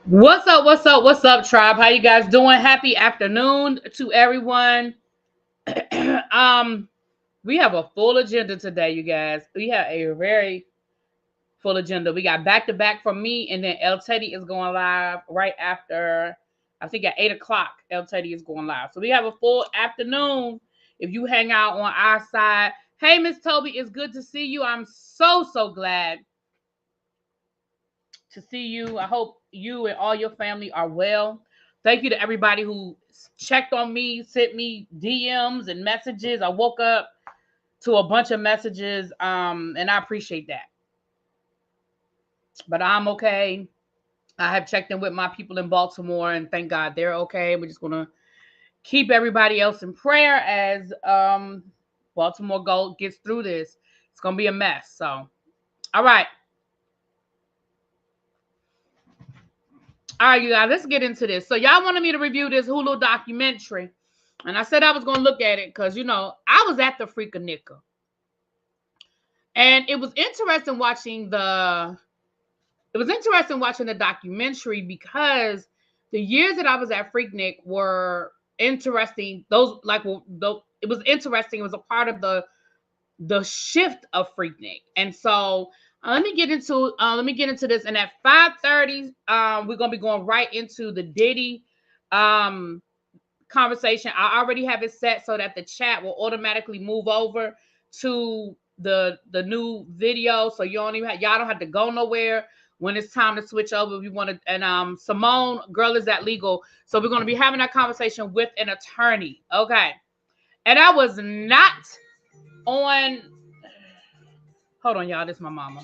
What's up? What's up? What's up, tribe? How you guys doing? Happy afternoon to everyone. um, we have a full agenda today, you guys. We have a very full agenda. We got back to back from me, and then El Teddy is going live right after. I think at 8 o'clock, El Teddy is going live. So we have a full afternoon. If you hang out on our side, hey Miss Toby, it's good to see you. I'm so glad to see you. I hope you and all your family are well. Thank you to everybody who checked on me, sent me DMs and messages. I woke up to a bunch of messages, and I appreciate that. But I'm okay. I have checked in with my people in Baltimore, and thank God they're okay. We're just gonna keep everybody else in prayer as Baltimore Gold gets through this. It's gonna be a mess. So, all right. All right, you guys, let's get into this. So y'all wanted me to review this Hulu documentary. And I said I was going to look at it because, I was at the FreakNik. And it was interesting watching the documentary because the years that I was at FreakNik were interesting. It was interesting. It was a part of the shift of FreakNik. And so let me get into this. And at 5:30, we're gonna be going right into the Diddy um conversation. I already have it set so that the chat will automatically move over to the new video. So y'all don't have to go nowhere when it's time to switch over. If you want to, and Simone, girl, is that legal? So we're gonna be having that conversation with an attorney. Okay. And I was not on. Hold on, y'all. This is my mama.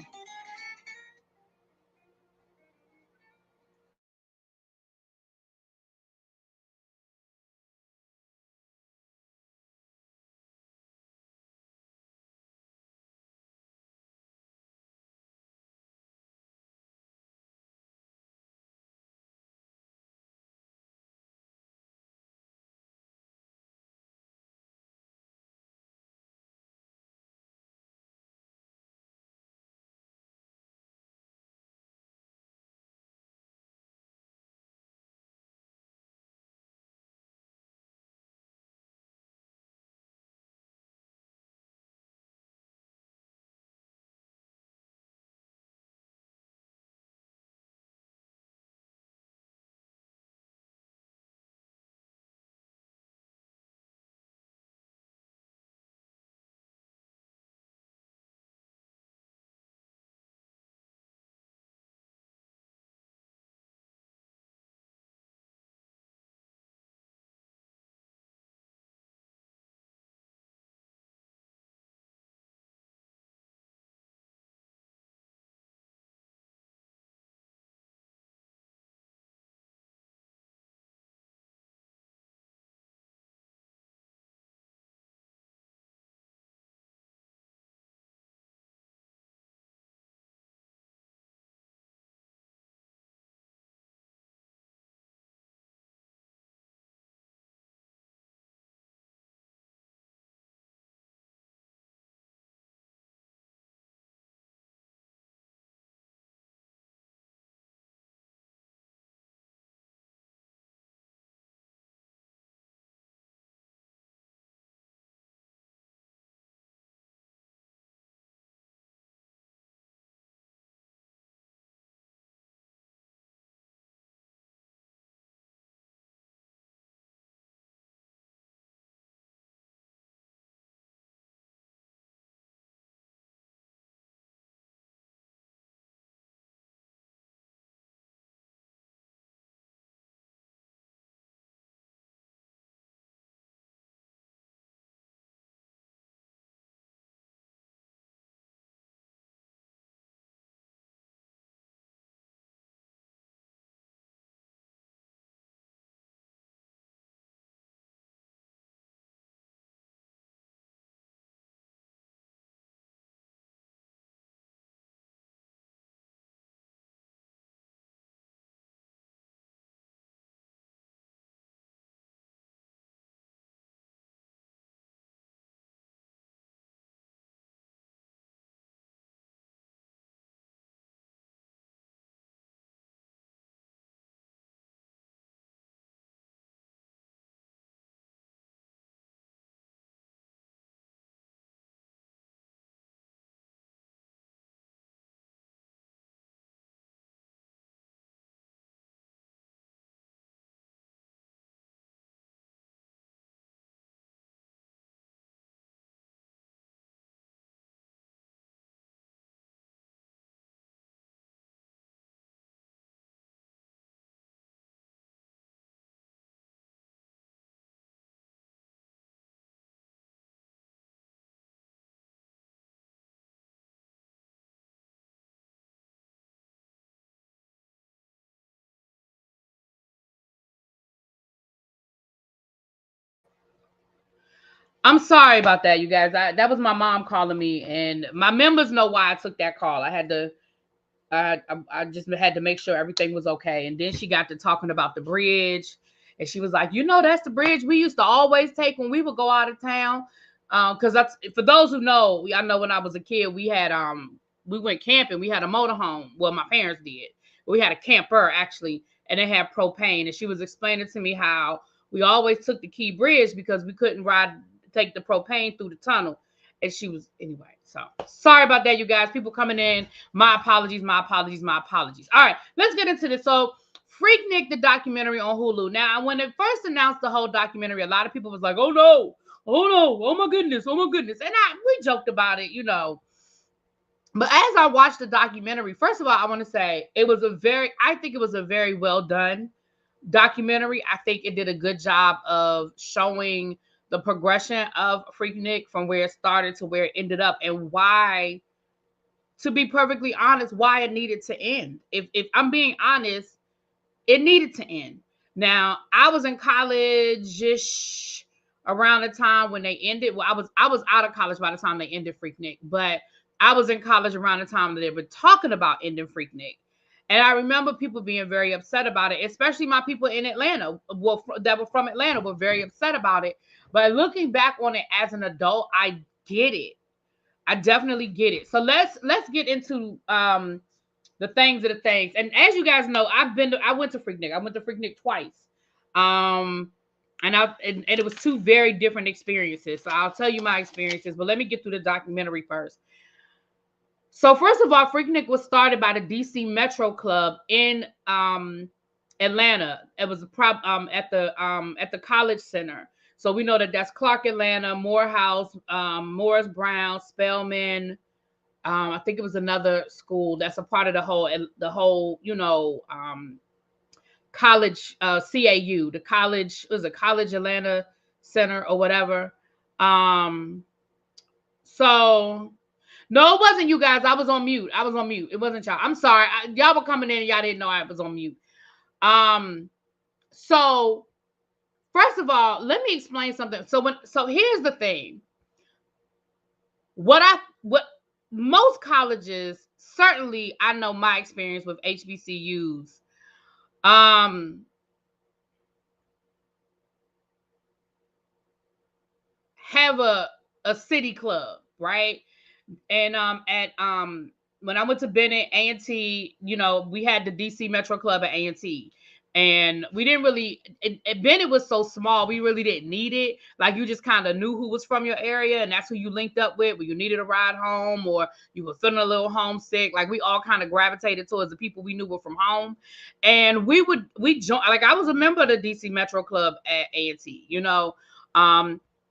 I'm sorry about that, you guys. That was my mom calling me, and my members know why I took that call. I just had to make sure everything was okay. And then she got to talking about the bridge, and she was like, that's the bridge we used to always take when we would go out of town. Because that's, for those who know, I know when I was a kid, we went camping. We had a motorhome. Well, my parents did. We had a camper actually, and it had propane. And she was explaining to me how we always took the Key Bridge because we couldn't take the propane through the tunnel. And she was, anyway. So sorry about that, you guys. People coming in. My apologies, my apologies, my apologies. All right, let's get into this. So, FreakNik the documentary on Hulu. Now, when it first announced the whole documentary, a lot of people was like, "Oh no, oh no, oh my goodness, oh my goodness," and we joked about it, But as I watched the documentary, first of all, I want to say I think it was a very well done documentary. I think it did a good job of showing the progression of FreakNik from where it started to where it ended up, and why, to be perfectly honest, why it needed to end. If I'm being honest, it needed to end. Now, I was in college-ish around the time when they ended. Well, I was out of college by the time they ended FreakNik, but I was in college around the time that they were talking about ending FreakNik. And I remember people being very upset about it, especially my people in Atlanta, that were from Atlanta, were very upset about it. But looking back on it as an adult, I get it. I definitely get it. So let's get into the things of the things. And as you guys know, I went to FreakNik. I went to FreakNik twice. And it was two very different experiences. So I'll tell you my experiences, but let me get through the documentary first. So first of all, FreakNik was started by the DC Metro Club in Atlanta. It was at the College Center. So we know that that's Clark Atlanta, Morehouse, Morris Brown, Spelman. I think it was another school that's a part of the whole college, CAU, the college, was a College Atlanta Center or whatever. So no, it wasn't you guys. I was on mute. It wasn't y'all. I'm sorry. Y'all were coming in and y'all didn't know I was on mute. So first of all, let me explain something. So here's the thing. What most colleges, certainly I know my experience with HBCUs, have a city club, right? And when I went to Bennett, A&T, we had the DC Metro Club at A&T. And we didn't really, Bennett was so small, we really didn't need it. Like, you just kind of knew who was from your area, and that's who you linked up with when you needed a ride home or you were feeling a little homesick. Like, we all kind of gravitated towards the people we knew were from home. And we joined, like, I was a member of the DC Metro Club at A&T,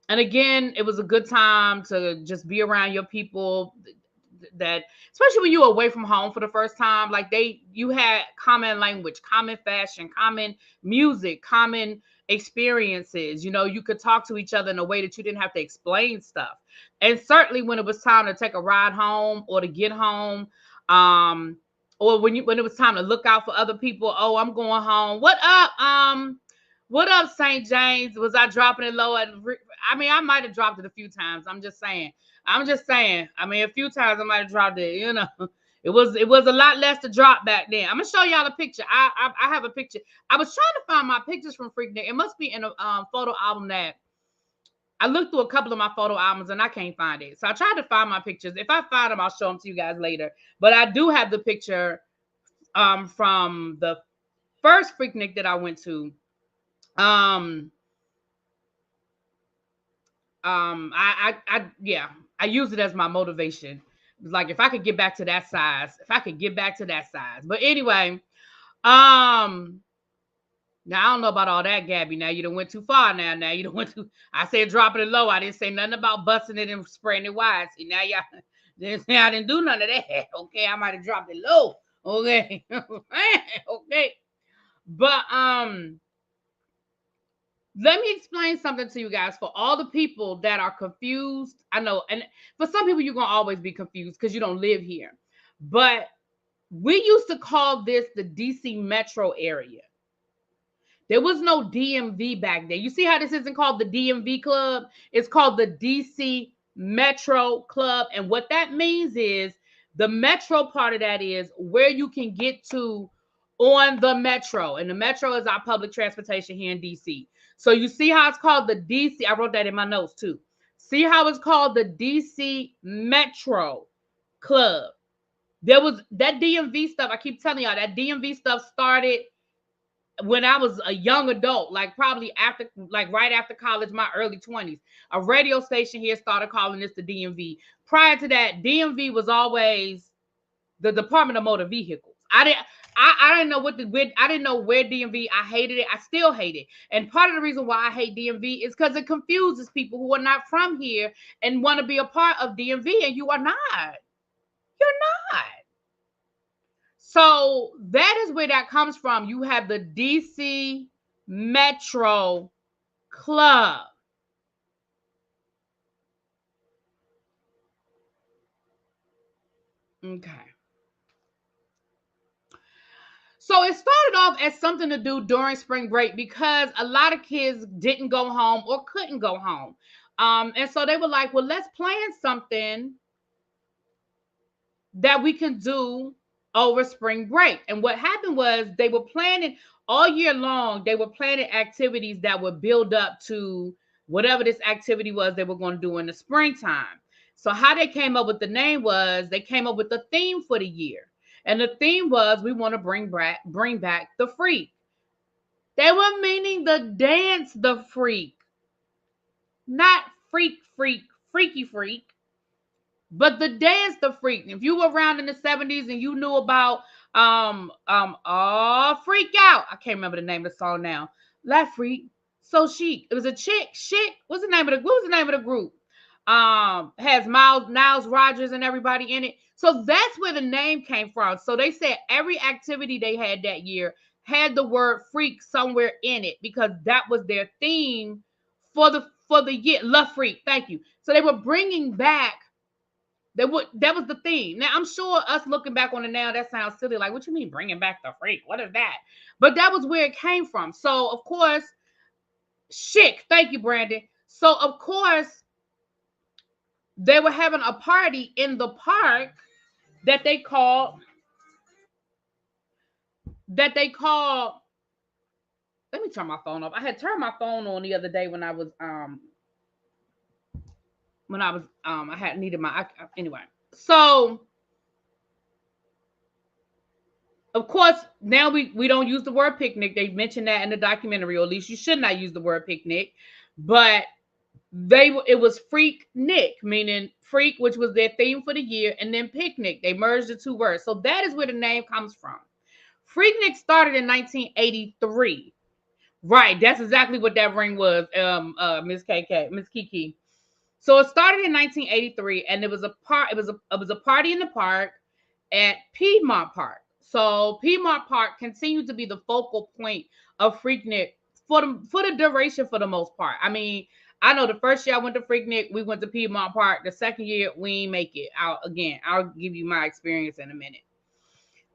and again, it was a good time to just be around your people that, especially when you were away from home for the first time, like you had common language, common fashion, common music, common experiences. You could talk to each other in a way that you didn't have to explain stuff. And certainly when it was time to take a ride home or to get home, or when it was time to look out for other people. Oh, I'm going home. What up, St. James? Was I dropping it low? I mean, I might have dropped it a few times. I'm just saying. I mean, a few times I might have dropped it. It was a lot less to drop back then. I'm gonna show y'all a picture. I have a picture. I was trying to find my pictures from FreakNik. It must be in a photo album that I looked through a couple of my photo albums and I can't find it. So I tried to find my pictures. If I find them, I'll show them to you guys later. But I do have the picture from the first FreakNik that I went to. I used it as my motivation. It was like, if I could get back to that size. But anyway, now I don't know about all that, Gabby. Now you done went too far. Now you done went too. I said dropping it low. I didn't say nothing about busting it and spreading it wide. See, now y'all didn't say I didn't do none of that. Okay, I might have dropped it low. Okay, okay, but let me explain something to you guys. For all the people that are confused, I know, and for some people you're gonna always be confused because you don't live here. But we used to call this the DC metro area. There was no DMV back then. You see how this isn't called the DMV Club? It's called the DC Metro Club. And what that means is the metro part of that is where you can get to on the metro. And the metro is our public transportation here in DC. So you see how it's called the DC. I wrote that in my notes too. See how it's called the DC Metro Club. There was that DMV stuff. I keep telling y'all that DMV stuff started when I was a young adult, like probably after, like right after college, my early 20s. A radio station here started calling this the DMV. Prior to that, DMV was always the Department of Motor Vehicles. I didn't know I didn't know where DMV. I hated it. I still hate it. And part of the reason why I hate DMV is because it confuses people who are not from here and want to be a part of DMV, and you are not. You're not. So that is where that comes from. You have the DC Metro Club. Okay. So it started off as something to do during spring break because a lot of kids didn't go home or couldn't go home. And so they were like, well, let's plan something that we can do over spring break. And what happened was they were planning all year long. They were planning activities that would build up to whatever this activity was they were going to do in the springtime. So how they came up with the name was they came up with the theme for the year. And the theme was we want to bring back the freak. They were meaning the dance the freak. Not freaky freak. But the dance the freak. If you were around in the 70s and you knew about Freak Out. I can't remember the name of the song now. La Freak, so chic. It was a chick. What was the name of the group? Has Niles Rodgers and everybody in it. So that's where the name came from. So they said every activity they had that year had the word freak somewhere in it because that was their theme for the year. La Freak. Thank you. So they were bringing back. That was the theme. Now, I'm sure us looking back on it now, that sounds silly. Like, what you mean bringing back the freak? What is that? But that was where it came from. So, of course, chic. Thank you, Brandon. So, of course, they were having a party in the park that they called. Let me turn my phone off. I had turned my phone on the other day when I was I had needed my anyway. So of course now we don't use the word picnic. They mentioned that in the documentary, or at least you should not use the word picnic. But it was FreakNik, meaning freak, which was their theme for the year, and then picnic. They merged the two words. So that is where the name comes from. FreakNik started in 1983. Right, that's exactly what that ring was, Miss Kiki. So it started in 1983, and it was a party in the park at Piedmont Park. So Piedmont Park continued to be the focal point of FreakNik for the duration for the most part. I mean, I know the first year I went to FreakNik, we went to Piedmont Park. The second year we didn't make it. I'll give you my experience in a minute.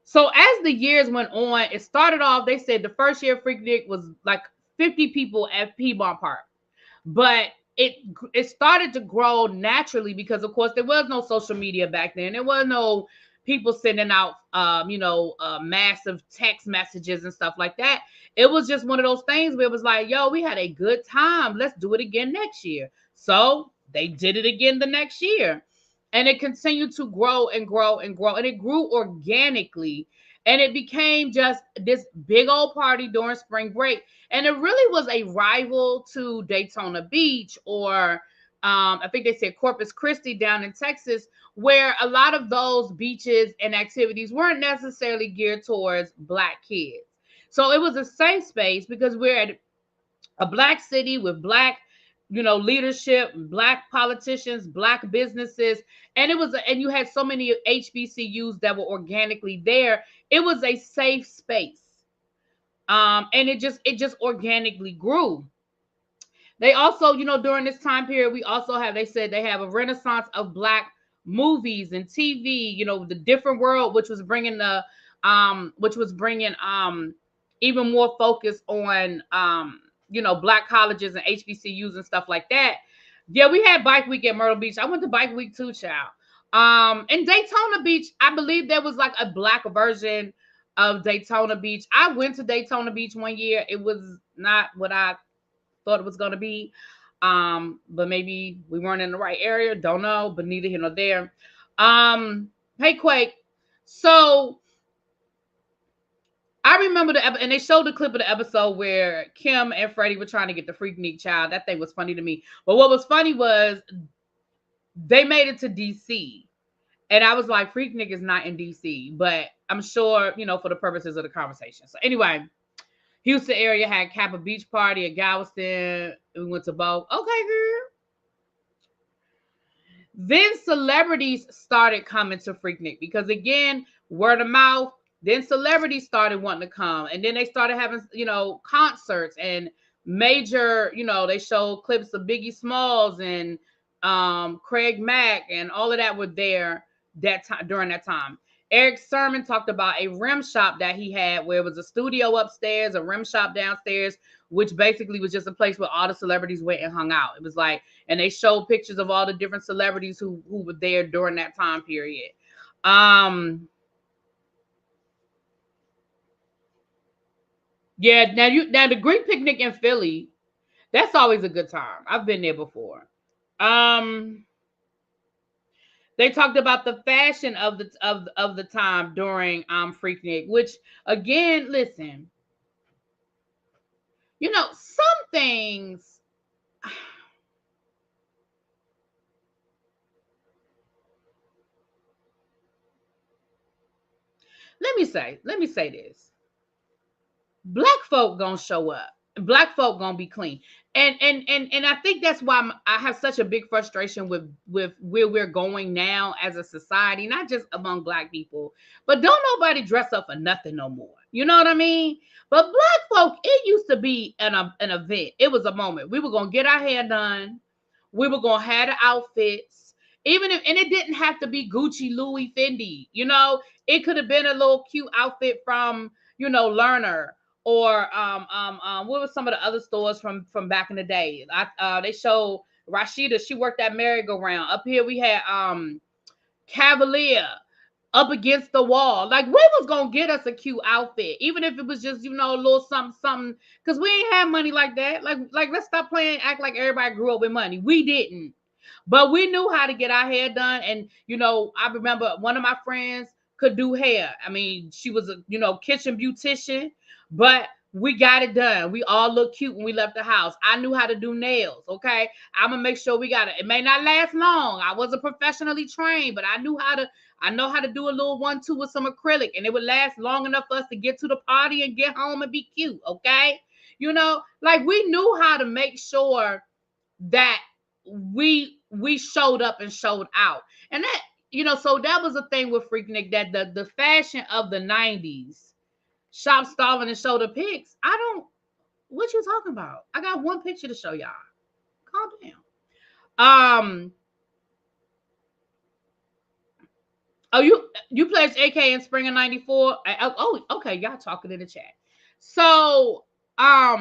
So as the years went on, it started off, they said the first year of FreakNik was like 50 people at Piedmont Park. But it started to grow naturally because, of course, there was no social media back then. There was no people sending out, massive text messages and stuff like that. It was just one of those things where it was like, yo, we had a good time. Let's do it again next year. So they did it again the next year. And it continued to grow and grow and grow. And it grew organically. And it became just this big old party during spring break. And it really was a rival to Daytona Beach or I think they said Corpus Christi down in Texas, where a lot of those beaches and activities weren't necessarily geared towards Black kids. So it was a safe space because we're at a Black city with Black, leadership, Black politicians, Black businesses. And you had so many HBCUs that were organically there. It was a safe space. And it just organically grew. They also, during this time period, they said they have a renaissance of Black movies and TV, the Different World, which was bringing even more focused on Black colleges and HBCUs and stuff like that. Yeah, we had Bike Week at Myrtle Beach. I went to Bike Week too, child. In Daytona Beach, I believe there was like a Black version of Daytona Beach. I went to Daytona Beach one year. It was not what I thought it was going to be. But maybe we weren't in the right area. Don't know, but neither here nor there. Hey, Quake. So I remember and they showed the clip of the episode where Kim and Freddie were trying to get the FreakNik child. That thing was funny to me. But what was funny was they made it to DC. And I was like, FreakNik is not in DC, but I'm sure, for the purposes of the conversation. So anyway, Houston area had Kappa Beach Party at Galveston. We went to both. Okay, girl. Then celebrities started coming to FreakNik because, again, word of mouth. Then celebrities started wanting to come. And then they started having, concerts and major, they showed clips of Biggie Smalls and Craig Mack and all of that were there during that time. Eric Sermon talked about a rim shop that he had where it was a studio upstairs, a rim shop downstairs, which basically was just a place where all the celebrities went and hung out. It was like, and they showed pictures of all the different celebrities who were there during that time period. Yeah, now the Greek picnic in Philly, that's always a good time. I've been there before. They talked about the fashion of the time during FreakNik, which again, listen, some things. Let me say this. Black folk gonna show up. Black folk gonna be clean. And I think that's why I have such a big frustration with where we're going now as a society, not just among Black people, but don't nobody dress up for nothing no more. You know what I mean? But Black folk, it used to be an event. It was a moment. We were gonna get our hair done. We were gonna have the outfits. And it didn't have to be Gucci, Louis, Fendi. It could have been a little cute outfit from Lerner. Or what were some of the other stores from back in the day? They showed Rashida. She worked at merry-go-round. Up here we had Cavalier up against the wall. Like, we was gonna get us a cute outfit, even if it was just a little something. Because we ain't have money like that. Like let's stop playing act like everybody grew up with money. We didn't, but we knew how to get our hair done. And I remember one of my friends could do hair. I mean, she was a kitchen beautician. But we got it done. We all look cute when we left the house. I knew how to do nails, okay? I'm going to make sure we got it. It may not last long. I wasn't professionally trained, but I know how to do a little 1-2 with some acrylic, and it would last long enough for us to get to the party and get home and be cute, okay? Like, we knew how to make sure that we showed up and showed out. And that, so that was the thing with FreakNik, that the fashion of the 90s, shop starving and show the pics. What you talking about? I got one picture to show y'all. Calm down. Oh, you pledged AK in spring of 94. Oh, okay. Y'all talking in the chat. So, I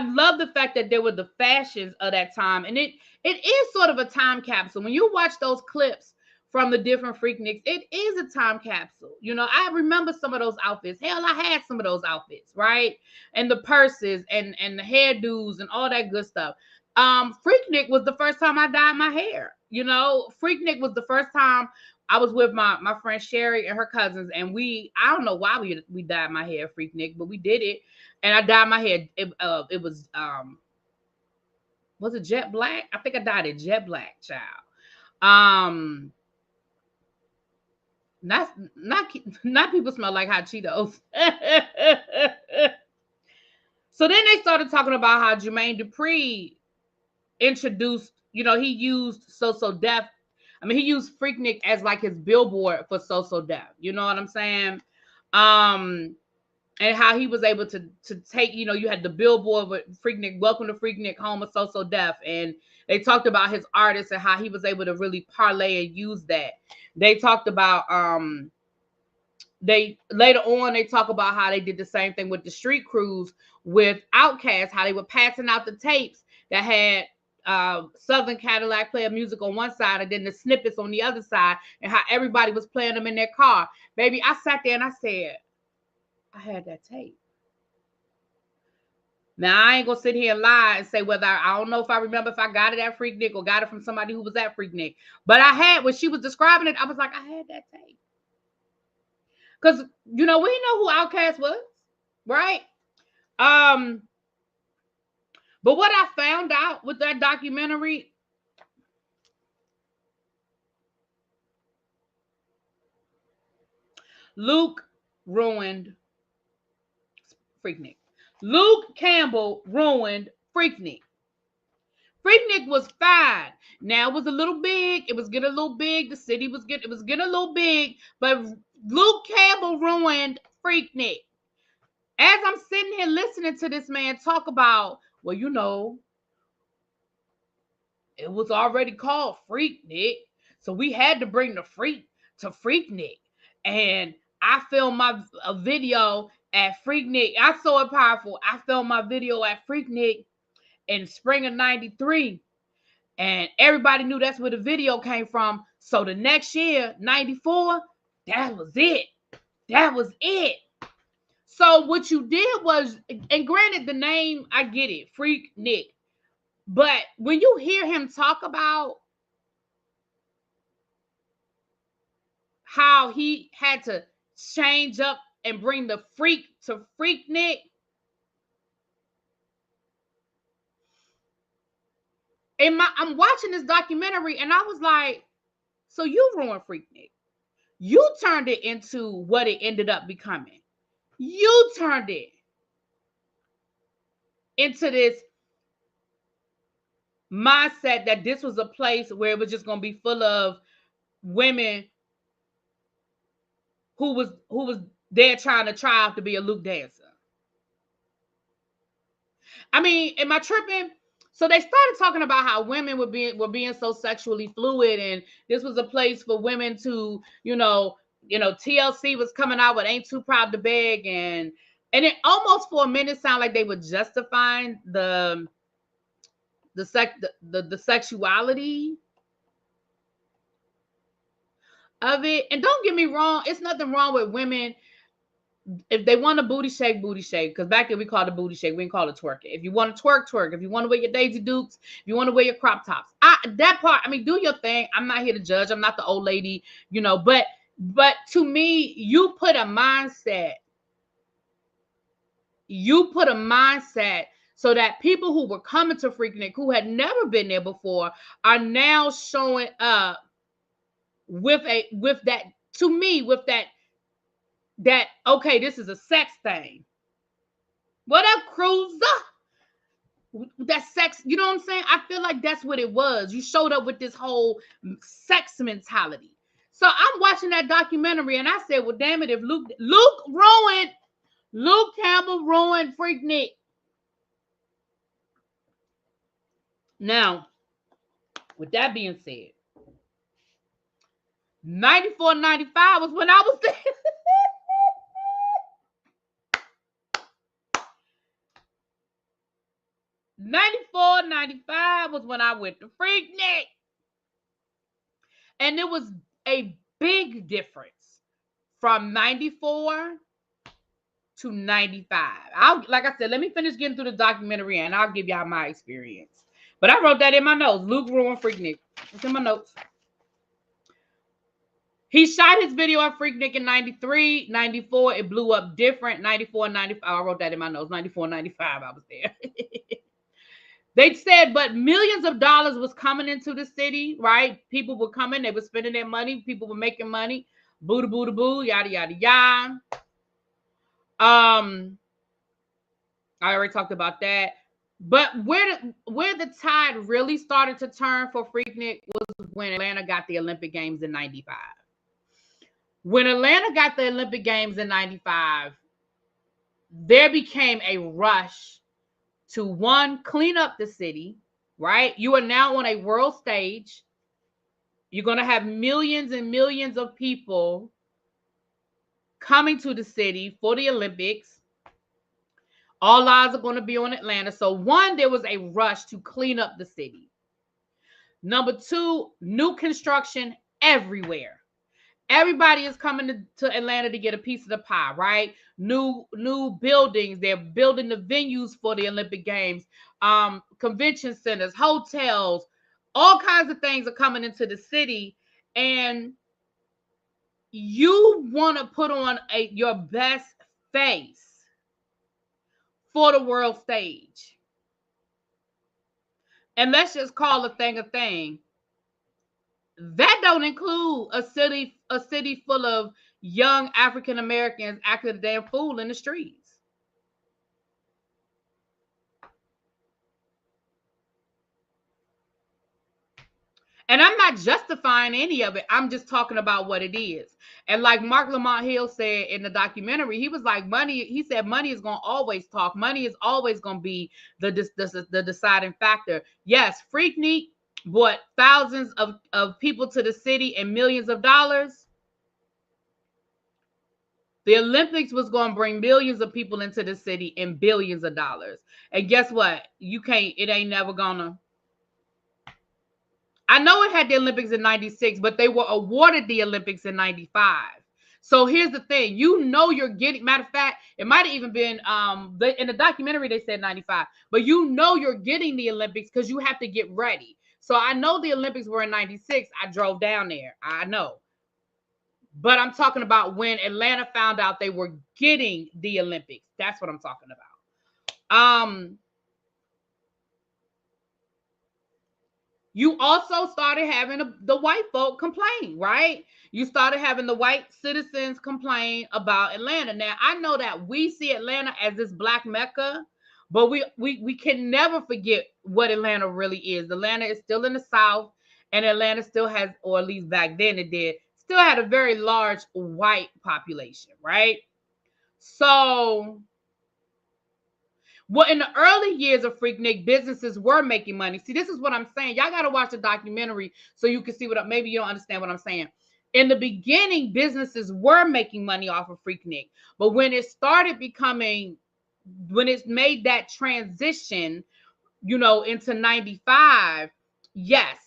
love the fact that there were the fashions of that time, and it is sort of a time capsule. When you watch those clips from the different FreakNiks, it is a time capsule. I remember some of those outfits. Hell, I had some of those outfits, right? And the purses and the hairdos and all that good stuff. FreakNik was the first time I dyed my hair. FreakNik was the first time I was with my friend Sherry and her cousins, and I don't know why we dyed my hair FreakNik, but we did it. And I dyed my hair. It was it jet black? I think I dyed it jet black, child. Not people smell like hot Cheetos. So then they started talking about how Jermaine Dupri introduced, he used So Def. I mean, he used FreakNik as like his billboard for So Def. You know what I'm saying? And how he was able to take, you had the billboard with FreakNik, welcome to FreakNik, home of So Def. And they talked about his artists and how he was able to really parlay and use that. They talked about they later on they talk about how they did the same thing with the street crews with Outkast, how they were passing out the tapes that had Southern Cadillac play music on one side and then the snippets on the other side, and how everybody was playing them in their car. Baby, I sat there and I said, I had that tape. Now, I ain't gonna sit here and lie and say whether I don't know if I remember if I got it at FreakNik or got it from somebody who was at FreakNik. But I had, when she was describing it, I was like, I had that tape. Because, you know, we know who Outkast was, right? But what I found out with that documentary, Luke ruined FreakNik. Luke Campbell ruined FreakNik. FreakNik was fine. Now it was a little big. It was getting a little big. The city was getting, it was getting a little big. But Luke Campbell ruined FreakNik. As I'm sitting here listening to this man talk about, well, you know, it was already called FreakNik, so we had to bring the freak to FreakNik. And I filmed a video at FreakNik. I saw it powerful. I filmed my video at FreakNik in spring of '93. And everybody knew that's where the video came from. So the next year, 94, that was it. That was it. So what you did was, and granted the name, I get it, FreakNik. But when you hear him talk about how he had to change up and bring the freak to FreakNik, I'm watching this documentary and I was like, so you ruined FreakNik. You turned it into what it ended up becoming. You turned it into this mindset that this was a place where it was just going to be full of women who was there trying to try out to be a Luke dancer. I mean, am I tripping? So they started talking about how women were being so sexually fluid, and this was a place for women to, TLC was coming out with "Ain't Too Proud to Beg," and it almost for a minute sounded like they were justifying the sexuality of it. And don't get me wrong, it's nothing wrong with women if they want a booty shake, because back then we called it booty shake. We didn't call it twerking. If you want to twerk, twerk. If you want to wear your Daisy Dukes, if you want to wear your crop tops, that part, I mean, do your thing. I'm not here to judge. I'm not the old lady, but to me, you put a mindset so that people who were coming to FreakNik, who had never been there before, are now showing up with that, okay, this is a sex thing. What up, Cruiser? That sex, you know what I'm saying? I feel like that's what it was. You showed up with this whole sex mentality. So I'm watching that documentary and I said, well, damn it, if Luke Campbell ruined FreakNik. Now, with that being said, 94, 95 was when I was there. 94, 95 was when I went to FreakNik. And it was a big difference from 94 to 95. Like I said, let me finish getting through the documentary and I'll give y'all my experience. But I wrote that in my notes. Luke ruined FreakNik. It's in my notes. He shot his video at FreakNik in 93, 94. It blew up different. 94, 95. I wrote that in my notes. 94, 95. I was there. They said, but millions of dollars was coming into the city, right? People were coming. They were spending their money. People were making money. Boo da boo da boo. Yada yada yada. I already talked about that. But where the tide really started to turn for FreakNik was when Atlanta got the Olympic Games in 95. When Atlanta got the Olympic Games in 95, there became a rush to, one, clean up the city, right? You are now on a world stage. You're going to have millions and millions of people coming to the city for the Olympics. All eyes are going to be on Atlanta. So one, there was a rush to clean up the city. Number two, new construction everywhere. Everybody is coming to Atlanta to get a piece of the pie, right? New buildings. They're building the venues for the Olympic Games, convention centers, hotels, all kinds of things are coming into the city. And you want to put on your best face for the world stage. And let's just call a thing a thing. That don't include a city full of young African Americans acting a damn fool in the streets. And I'm not justifying any of it. I'm just talking about what it is. And like Mark Lamont Hill said in the documentary, he was like, he said money is going to always talk. Money is always going to be the deciding factor. Yes, FreakNik brought thousands of people to the city and millions of dollars. The Olympics was going to bring millions of people into the city and billions of dollars. And guess what? It ain't never gonna. I know it had the Olympics in 96, but they were awarded the Olympics in 95. So here's the thing. You're getting, matter of fact, it might have even been in the documentary they said 95, but you're getting the Olympics because you have to get ready. So I know the Olympics were in 96. I drove down there. I know. But I'm talking about when Atlanta found out they were getting the Olympics. That's what I'm talking about. You also started having the white folk complain, right? You started having the white citizens complain about Atlanta. Now, I know that we see Atlanta as this black Mecca, but we can never forget what Atlanta really is. Atlanta is still in the South, and Atlanta still has, or at least back then it did, still had a very large white population, right? So, well, in the early years of FreakNik, businesses were making money. See, this is what I'm saying. Y'all got to watch the documentary so you can see maybe you don't understand what I'm saying. In the beginning, businesses were making money off of FreakNik. But when it made that transition, into 95, yes.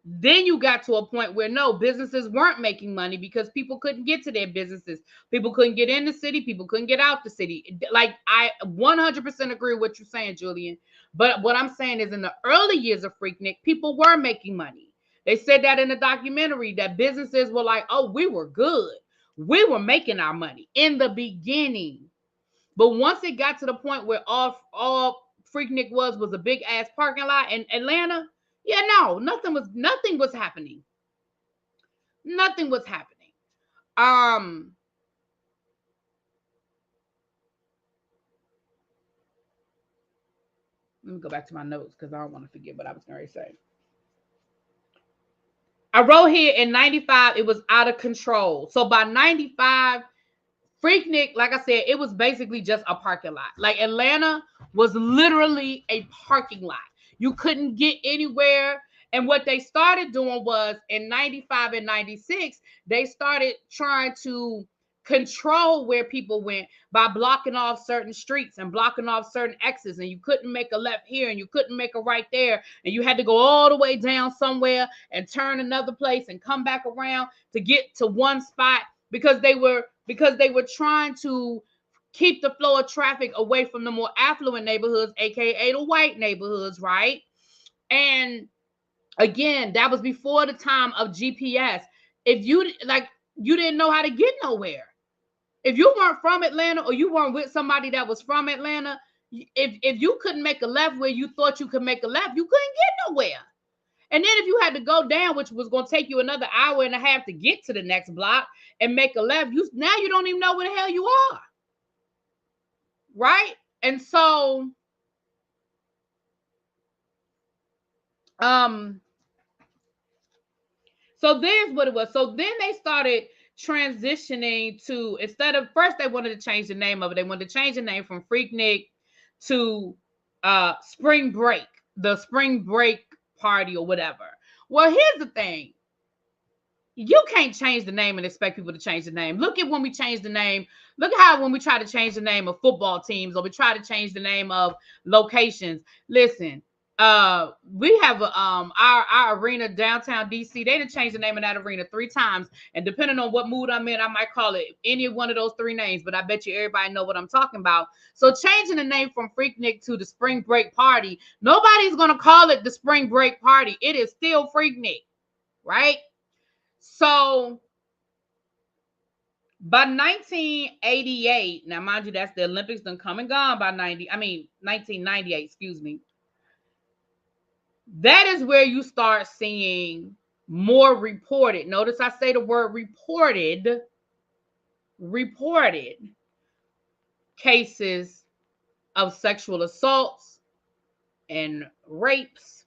Then you got to a point where no, businesses weren't making money because people couldn't get to their businesses. People couldn't get in the city. People couldn't get out the city. Like, I 100% agree with what you're saying, Julian. But what I'm saying is in the early years of FreakNik, people were making money. They said that in the documentary, that businesses were like, oh, we were good. We were making our money in the beginning. But once it got to the point where all FreakNik was a big ass parking lot in Atlanta, yeah, no, nothing was happening. Nothing was happening. Let me go back to my notes because I don't want to forget what I was going to say. I wrote here in 95, it was out of control. So by 95, FreakNik, like I said, it was basically just a parking lot. Like, Atlanta was literally a parking lot. You couldn't get anywhere. And what they started doing was in 95 and 96, they started trying to control where people went by blocking off certain streets and blocking off certain exits. And you couldn't make a left here and you couldn't make a right there. And you had to go all the way down somewhere and turn another place and come back around to get to one spot because they were trying to keep the flow of traffic away from the more affluent neighborhoods, aka the white neighborhoods, right? And again, that was before the time of GPS. If you didn't know how to get nowhere. If you weren't from Atlanta or you weren't with somebody that was from Atlanta, if you couldn't make a left where you thought you could make a left, you couldn't get nowhere. And then if you had to go down, which was going to take you another hour and a half to get to the next block and make a left, now you don't even know where the hell you are. Right? And so, so there's what it was. So then they started transitioning to, first they wanted to change the name of it. They wanted to change the name from FreakNik to Spring Break, the Spring Break Party or whatever. Well, here's the thing. you can't change the name and expect people to change the name. Look at when we changed the name. Look at how when we try to change the name of football teams or we try to change the name of locations. Listen, we have our arena downtown DC. They done changed the name of that arena 3 times, and depending on what mood I'm in, I might call it any one of those 3 names. But I bet you everybody know what I'm talking about. So changing the name from FreakNik to the Spring Break Party, nobody's gonna call it the Spring Break Party. It is still FreakNik, right? So by 1988, now mind you, that's the Olympics done come and gone by 1998, excuse me. That is where you start seeing more reported. Notice I say the word reported cases of sexual assaults and rapes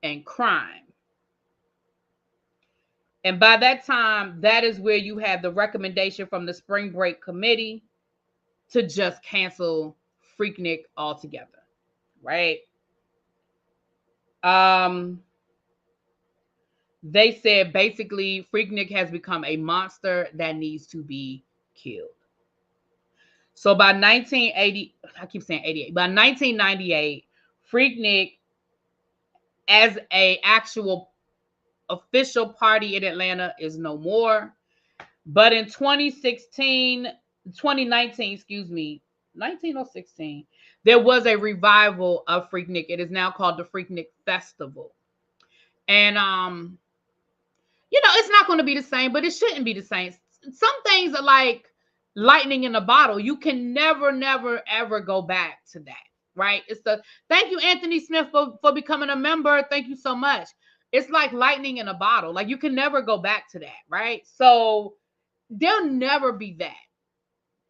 and crime. And by that time, that is where you have the recommendation from the Spring Break Committee to just cancel FreakNik altogether, right? They said basically FreakNik has become a monster that needs to be killed. So by 1980, I keep saying 88, by 1998, FreakNik as a actual official party in Atlanta is no more. But in 2019, 19 or 16, there was a revival of FreakNik. It is now called the FreakNik Festival. And it's not going to be the same, but it shouldn't be the same. Some things are like lightning in a bottle. You can never, ever go back to that, right? Thank you, Anthony Smith, for becoming a member. Thank you so much. It's like lightning in a bottle. Like you can never go back to that, right? So there'll never be that.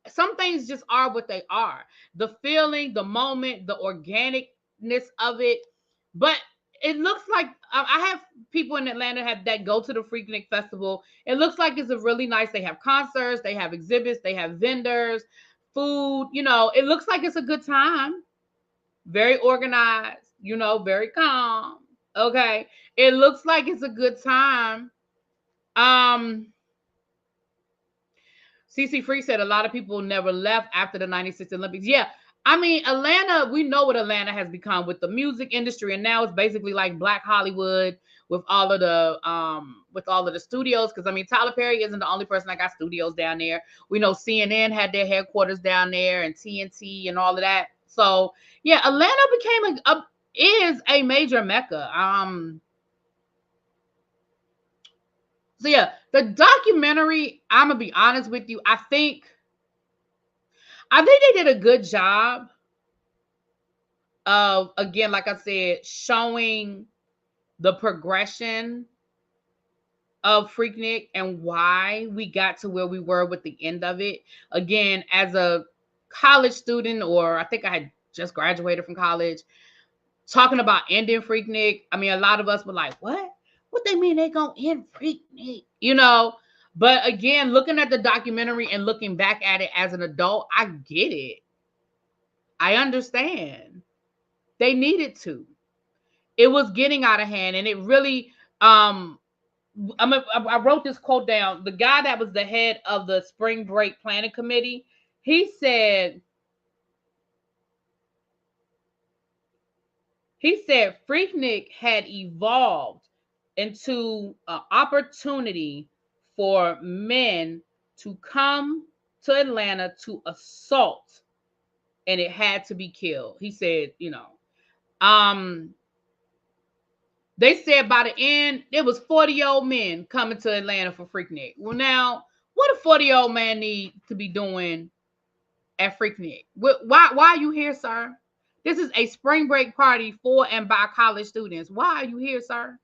Some things just are what they are. The feeling, the moment, the organicness of it. But it looks like I have people in Atlanta that go to the FreakNik Festival. It looks like it's a really nice. They have concerts, they have exhibits, they have vendors, food. It looks like it's a good time. Very organized. Very calm. Okay, it looks like it's a good time. CC Free said a lot of people never left after the 96 Olympics. Yeah. I mean, Atlanta, we know what Atlanta has become with the music industry, and now it's basically like Black Hollywood with all of the studios. Because I mean, Tyler Perry isn't the only person that got studios down there. We know CNN had their headquarters down there, and TNT and all of that. So yeah, Atlanta is a major mecca. So yeah, the documentary, I'm gonna be honest with you, I think they did a good job of, again, like I said, showing the progression of FreakNik and why we got to where we were with the end of it. Again, as a college student, or I think I had just graduated from college, talking about ending FreakNik, I mean, a lot of us were like, what? What they mean they gonna end FreakNik? But again, looking at the documentary and looking back at it as an adult, I get it. I understand. They needed to. It was getting out of hand, and it really. I wrote this quote down. The guy that was the head of the Spring Break Planning Committee, he said FreakNik had evolved into an opportunity for men to come to Atlanta to assault, and it had to be killed. He said, they said by the end, there was 40-year-old men coming to Atlanta for FreakNik. Well, now, what a 40-year-old man need to be doing at FreakNik? Why are you here, sir? This is a spring break party for and by college students. Why are you here, sir?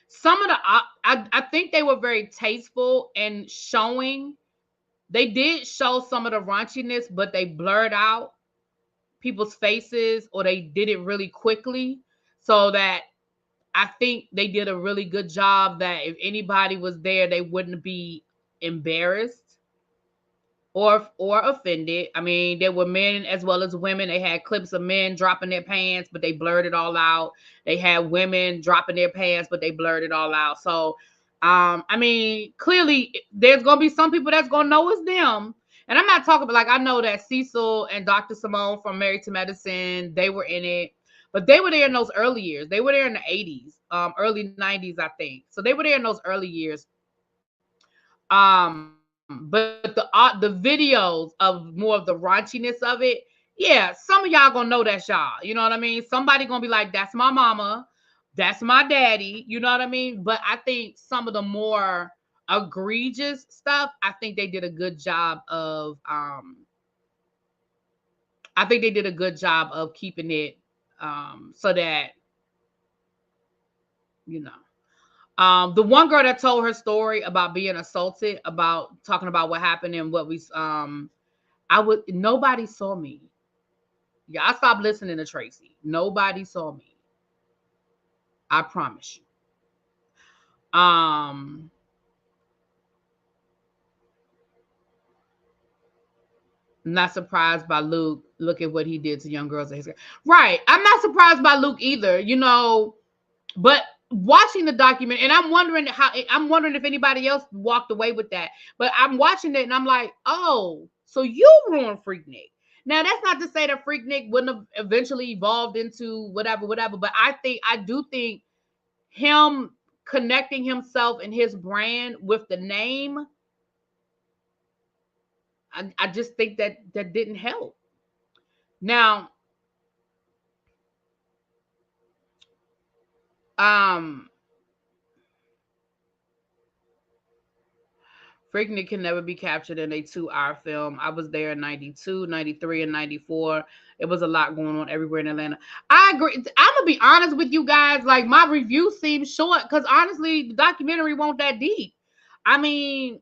Some of the I think they were very tasteful in showing. They did show some of the raunchiness, but they blurred out people's faces, or they did it really quickly, so that I think they did a really good job that if anybody was there, they wouldn't be embarrassed. or offended. I mean, there were men as well as women. They had clips of men dropping their pants, but they blurred it all out. They had women dropping their pants, but they blurred it all out. So, I mean, clearly there's gonna be some people that's gonna know it's them. And I'm not talking about, like, I know that Cecil and Dr. Simone from Married to Medicine, they were in it, but they were there in those early years. They were there in the 80s, early 90s, I think. So they were there in those early years. But the videos of more of the raunchiness of it, yeah, some of y'all gonna know that's y'all. You know what I mean? Somebody gonna be like, that's my mama, that's my daddy. You know what I mean? But I think some of the more egregious stuff, I think they did a good job of keeping it so that, you know. The one girl that told her story about being assaulted, about talking about what happened and what we nobody saw me. Yeah, I stopped listening to Tracy. Nobody saw me. I promise you. Not surprised by Luke. Look at what he did to young girls at his age. Right. I'm not surprised by Luke either, you know, but watching the document, and I'm wondering if anybody else walked away with that. But I'm watching it and I'm like, oh, so you ruined FreakNik. Now that's not to say that FreakNik wouldn't have eventually evolved into whatever, but I do think him connecting himself and his brand with the name, I just think that didn't help. Now, FreakNik can never be captured in a 2-hour film. I was there in 92, 93, and 94. It was a lot going on everywhere in Atlanta. I agree. I'm going to be honest with you guys. Like, my review seems short because honestly, the documentary wasn't that deep. I mean,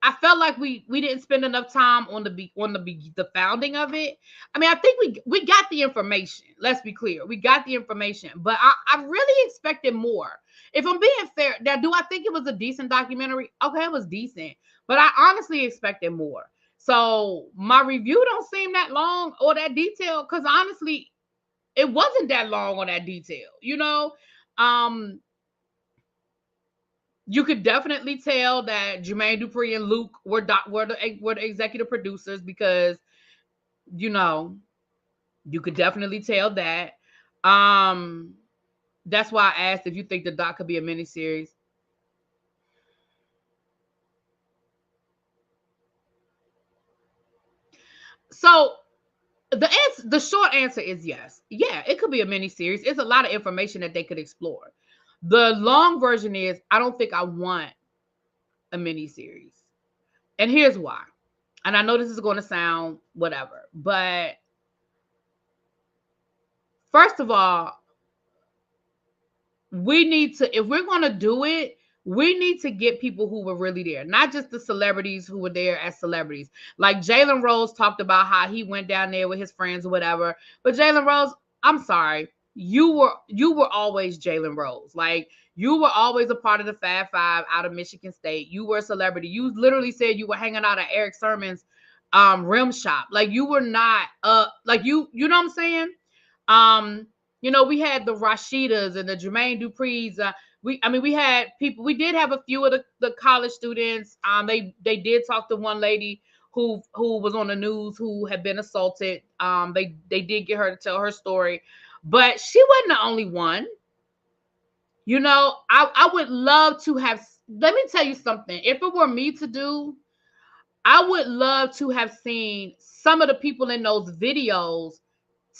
I felt like we didn't spend enough time on the founding of it. I mean, I think we got the information. Let's be clear, we got the information, but I really expected more. If I'm being fair, now do I think it was a decent documentary? Okay, it was decent, but I honestly expected more. So my review don't seem that long or that detailed because honestly, it wasn't that long or that detailed. You know, you could definitely tell that Jermaine Dupri and Luke were the executive producers because, you know, you could definitely tell that. That's why I asked if you think the doc could be a miniseries. So the short answer is yes. Yeah, it could be a miniseries. It's a lot of information that they could explore. The long version is I don't think I want a miniseries. And here's why. And I know this is going to sound whatever, but first of all, we need to, if we're going to do it, we need to get people who were really there, not just the celebrities who were there as celebrities. Like Jalen Rose talked about how he went down there with his friends or whatever. But Jalen Rose, I'm sorry, you were always Jalen Rose. Like, you were always a part of the Fab Five out of Michigan State. You were a celebrity. You literally said you were hanging out at Eric Sermon's rim shop. Like, you were not like you know what I'm saying? You know, we had the Rashidas and the Jermaine Dupri's. We had people. We did have a few of the college students. They did talk to one lady who was on the news who had been assaulted. They did get her to tell her story, but she wasn't the only one. You know, I would love to have. Let me tell you something. If it were me to do, I would love to have seen some of the people in those videos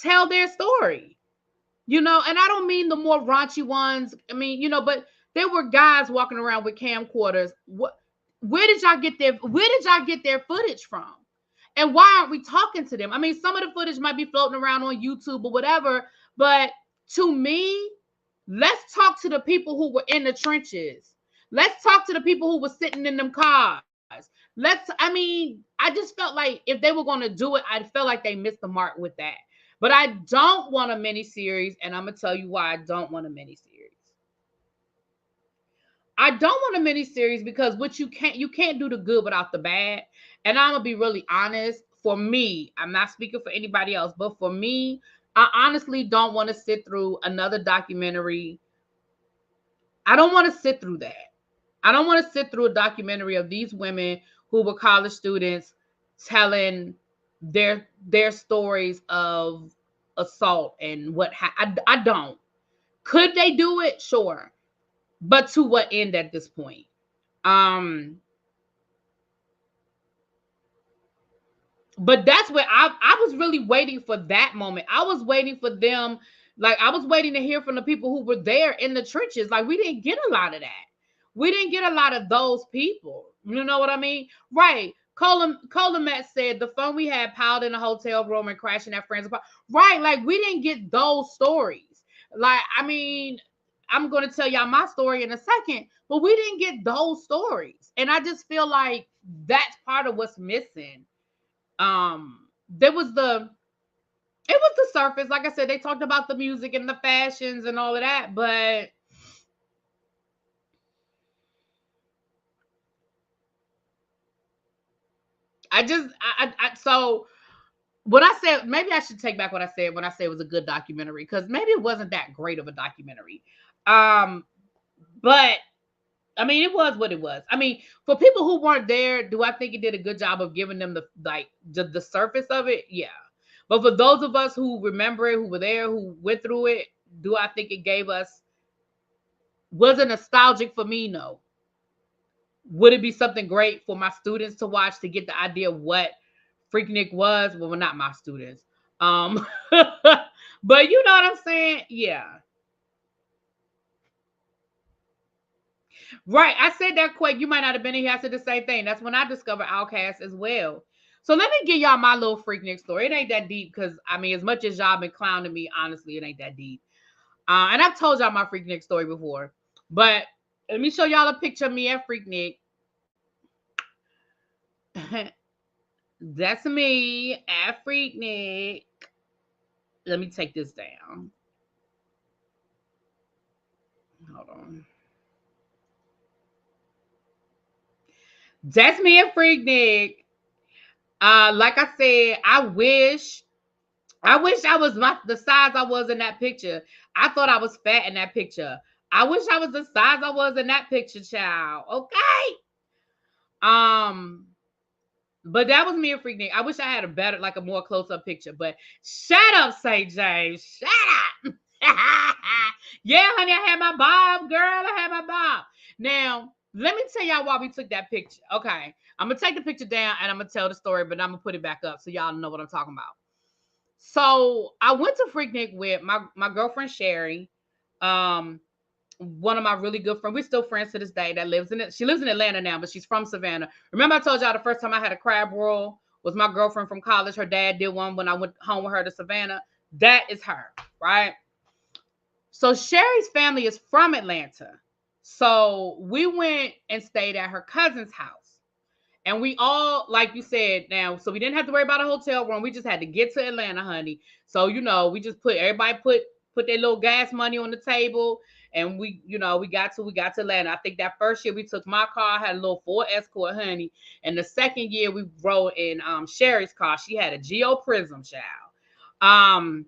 tell their story. You know, and I don't mean the more raunchy ones. I mean, you know, but there were guys walking around with camcorders. Where did y'all get their footage from? And why aren't we talking to them? I mean, some of the footage might be floating around on YouTube or whatever, but to me, let's talk to the people who were in the trenches. Let's talk to the people who were sitting in them cars. I just felt like if they were going to do it, I felt like they missed the mark with that. But I don't want a miniseries, and I'm going to tell you why I don't want a miniseries. I don't want a mini series because what you can't do the good without the bad. And I'm gonna be really honest. For me, I'm not speaking for anybody else, but for me, I honestly don't want to sit through another documentary. I don't want to sit through that. I don't want to sit through a documentary of these women who were college students telling their stories of assault and I don't. Could they do it? Sure. But to what end at this point? Um, but that's where I was really waiting for that moment. I was waiting for them, like I was waiting to hear from the people who were there in the trenches. Like we didn't get a lot of that. We didn't get a lot of those people. You know what I mean? Right. Colomet said the fun we had piled in a hotel room and crashing at friends' apartment. Right. Like we didn't get those stories. Like, I mean, I'm going to tell y'all my story in a second, but we didn't get those stories. And I just feel like that's part of what's missing. There was it was the surface. Like I said, they talked about the music and the fashions and all of that, but so what I said, maybe I should take back what I said when I said it was a good documentary, because maybe it wasn't that great of a documentary. But I mean, it was what it was. I mean, for people who weren't there, do I think it did a good job of giving them the surface of it? Yeah. But for those of us who remember it, who were there, who went through it, do I think it gave us, was it nostalgic for me? No. Would it be something great for my students to watch to get the idea of what FreakNik was? Well, not my students. But you know what I'm saying? Yeah. Right. I said that quick. You might not have been in here. I said the same thing. That's when I discovered Outkast as well. So let me give y'all my little FreakNik story. It ain't that deep because, I mean, as much as y'all been clowning me, honestly, it ain't that deep. And I've told y'all my FreakNik story before. But let me show y'all a picture of me at FreakNik. That's me at FreakNik. Let me take this down. Hold on. That's me at FreakNik. Like I said, I wish I was the size I was in that picture. I thought I was fat in that picture. I wish I was the size I was in that picture, child. Okay. Um, but that was me and FreakNik. I wish I had a better, like a more close-up picture. But shut up, St. James. Shut up. Yeah, honey, I had my bob, girl. I had my bob. Now, let me tell y'all why we took that picture. Okay. I'm gonna take the picture down and I'm gonna tell the story, but I'm gonna put it back up so y'all know what I'm talking about. So I went to FreakNik with my girlfriend Sherry, one of my really good friends. We're still friends to this day. She lives in Atlanta now, but she's from Savannah. Remember I told y'all the first time I had a crab roll was my girlfriend from college. Her dad did one when I went home with her to Savannah. That is her, right? So Sherry's family is from Atlanta. So we went and stayed at her cousin's house. And we all, like you said, now, so we didn't have to worry about a hotel room. We just had to get to Atlanta, honey. So, we just everybody put their little gas money on the table. And we got to Atlanta. I think that first year we took my car, I had a little Ford Escort, honey. And the second year we rode in Sherry's car. She had a Geo Prism, child.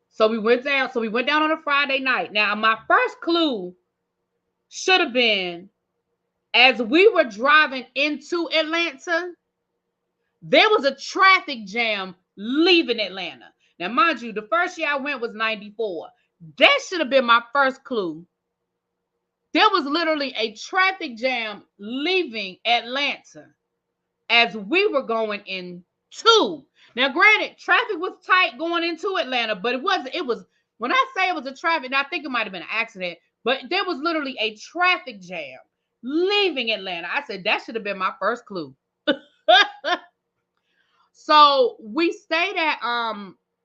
So we went down. So we went down on a Friday night. Now, my first clue should have been, as we were driving into Atlanta, there was a traffic jam leaving Atlanta. Now, mind you, the first year I went was 94. That should have been my first clue. There was literally a traffic jam leaving Atlanta as we were going into. Now, granted, traffic was tight going into Atlanta, but it was, when I say it was a traffic, I think it might have been an accident, but there was literally a traffic jam leaving Atlanta. I said, that should have been my first clue. So we stayed at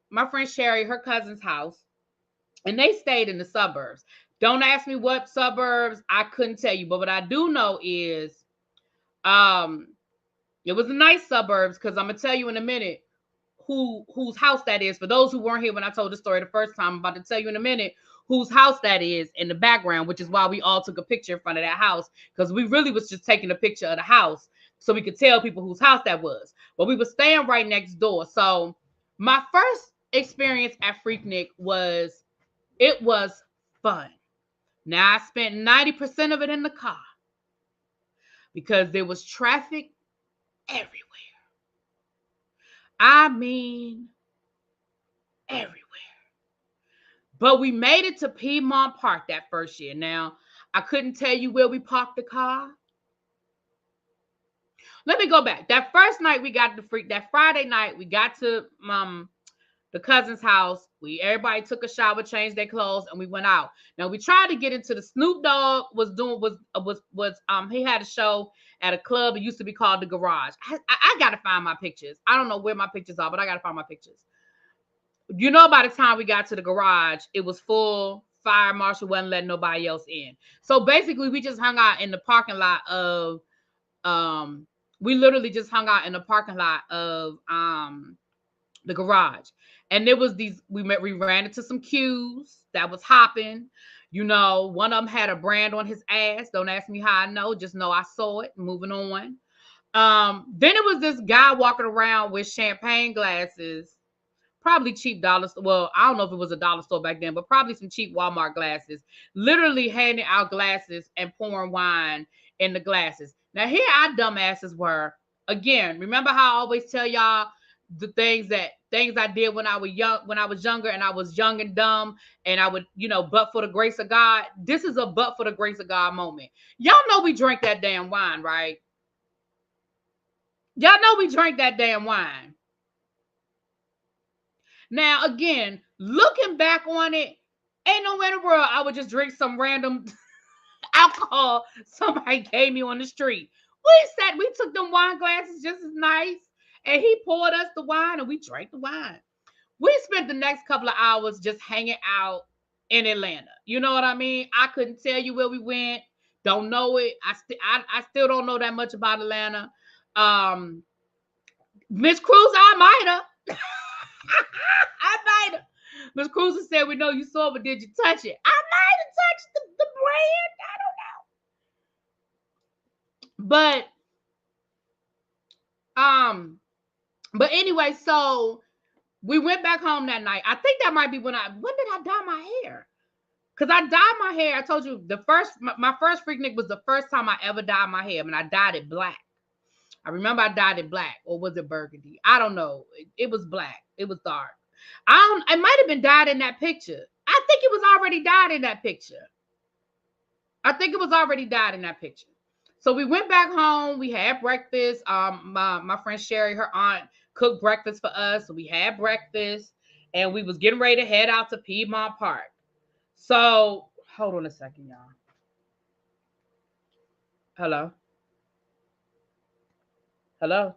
my friend Sherry, her cousin's house, and they stayed in the suburbs. Don't ask me what suburbs, I couldn't tell you, but what I do know is it was a nice suburbs, because I'm gonna tell you in a minute whose house that is. For those who weren't here when I told the story the first time, I'm about to tell you in a minute whose house that is in the background, which is why we all took a picture in front of that house, because we really was just taking a picture of the house so we could tell people whose house that was. But we were staying right next door. So my first experience at FreakNik was, it was fun. Now I spent 90% of it in the car because there was traffic everywhere. I mean, everywhere. But we made it to Piedmont Park that first year. Now, I couldn't tell you where we parked the car. Let me go back. That first night we got that Friday night, we got to the cousin's house. Everybody took a shower, changed their clothes, and we went out. Now we tried to get into the Snoop Dogg he had a show at a club. It used to be called the Garage. I gotta find my pictures. I don't know where my pictures are, but I gotta find my pictures. You know, by the time we got to the Garage, it was full. Fire marshal wasn't letting nobody else in. So basically, we just hung out in the parking lot of we literally just hung out in the parking lot of the Garage. And there was we ran into some queues that was hopping. You know, one of them had a brand on his ass. Don't ask me how I know, just know I saw it. Moving on. Then it was this guy walking around with champagne glasses, probably cheap dollar store. Well, I don't know if it was a dollar store back then, but probably some cheap Walmart glasses, literally handing out glasses and pouring wine in the glasses. Now, here our dumbasses were. Again, remember how I always tell y'all the things I did when I was younger, and I was young and dumb, and I would, but for the grace of God. This is a but for the grace of God moment. Y'all know we drank that damn wine, right? Y'all know we drank that damn wine. Now, again, looking back on it, ain't no way in the world I would just drink some random alcohol somebody gave me on the street. We took them wine glasses just as nice, and he poured us the wine, and we drank the wine. We spent the next couple of hours just hanging out in Atlanta. You know what I mean? I couldn't tell you where we went. Don't know it. I still don't know that much about Atlanta. Miss Cruz, I might have. I might have. Miss Cruz said, "We know you saw it, but did you touch it?" I might have touched the brand. I don't know. But anyway, so we went back home that night. I think that might be when did I dye my hair? Because I dyed my hair. I told you my first FreakNik was the first time I ever dyed my hair, and I dyed it black. I remember I dyed it black, or was it burgundy? I don't know. It was black. It was dark. It might have been dyed in that picture. I think it was already dyed in that picture. So we went back home. We had breakfast. My friend Sherry, her aunt, cooked breakfast for us. So we had breakfast, and we was getting ready to head out to Piedmont Park. So hold on a second, y'all. Hello. Hello.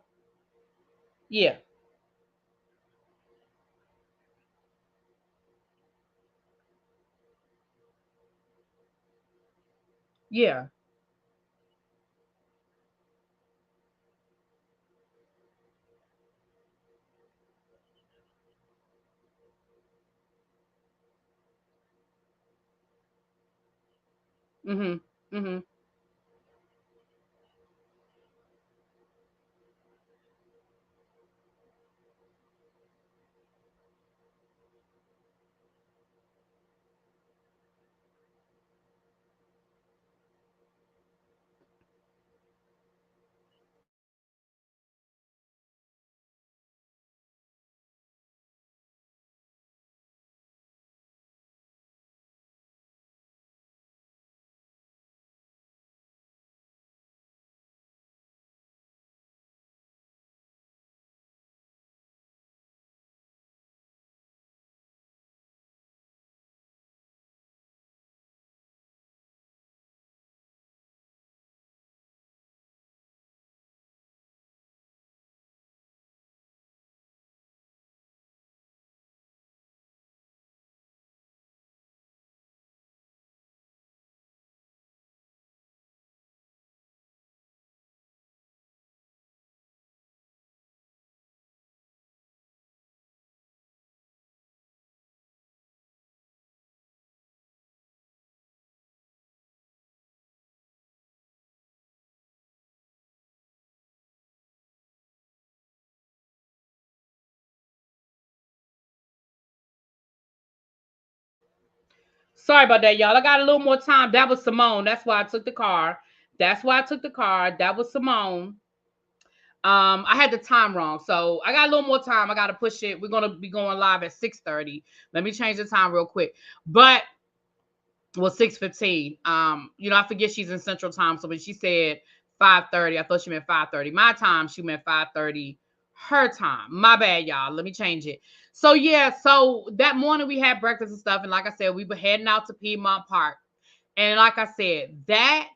Yeah. Yeah. Mhm. Mhm. Sorry about that, y'all. I got a little more time. That was Simone. That's why I took the car. That's why I took the car. That was Simone. I had the time wrong, so I got a little more time. I got to push it. We're gonna be going live at 6:30. Let me change the time real quick. But well, 6:15. I forget she's in Central Time, so when she said 5:30, I thought she meant 5:30. My time, she meant 5:30. Her time. My bad, y'all. Let me change it. So yeah, so that morning we had breakfast and stuff, and like I said, we were heading out to Piedmont Park, and like I said, that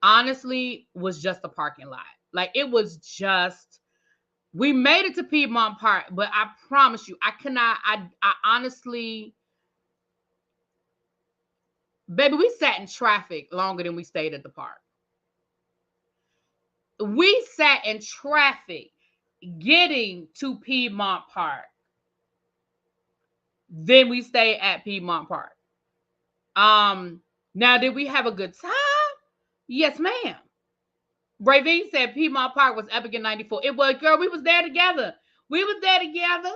honestly was just a parking lot. Like it was just. We made it to Piedmont Park, but I promise you, I cannot. I honestly. Baby, we sat in traffic longer than we stayed at the park. We sat in traffic getting to Piedmont Park. Then we stayed at Piedmont Park. Now did we have a good time? Yes, ma'am. Bravine said Piedmont Park was epic in 94. It was, girl, we was there together. We was there together.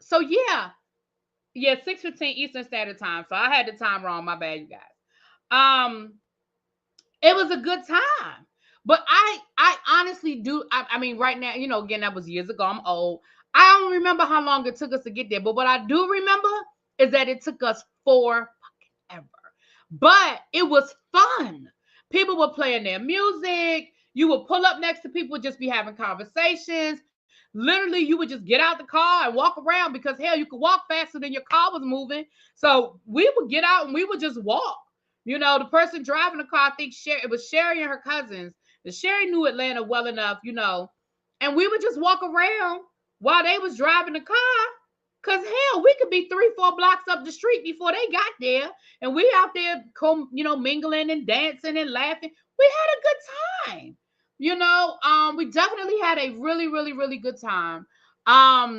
So yeah. Yeah, 6:15 Eastern Standard Time. So I had the time wrong. My bad, you guys. It was a good time. But I honestly do. I mean, right now, again, that was years ago. I'm old. I don't remember how long it took us to get there. But what I do remember is that it took us forever. But it was fun. People were playing their music. You would pull up next to people, just be having conversations. Literally, you would just get out the car and walk around because, hell, you could walk faster than your car was moving. So we would get out and we would just walk. The person driving the car, I think it was Sherry and her cousins. And Sherry knew Atlanta well enough, and we would just walk around while they was driving the car. Because, hell, we could be 3-4 blocks up the street before they got there. And we out there, mingling and dancing and laughing. We had a good time. We definitely had a really, really, really good time. I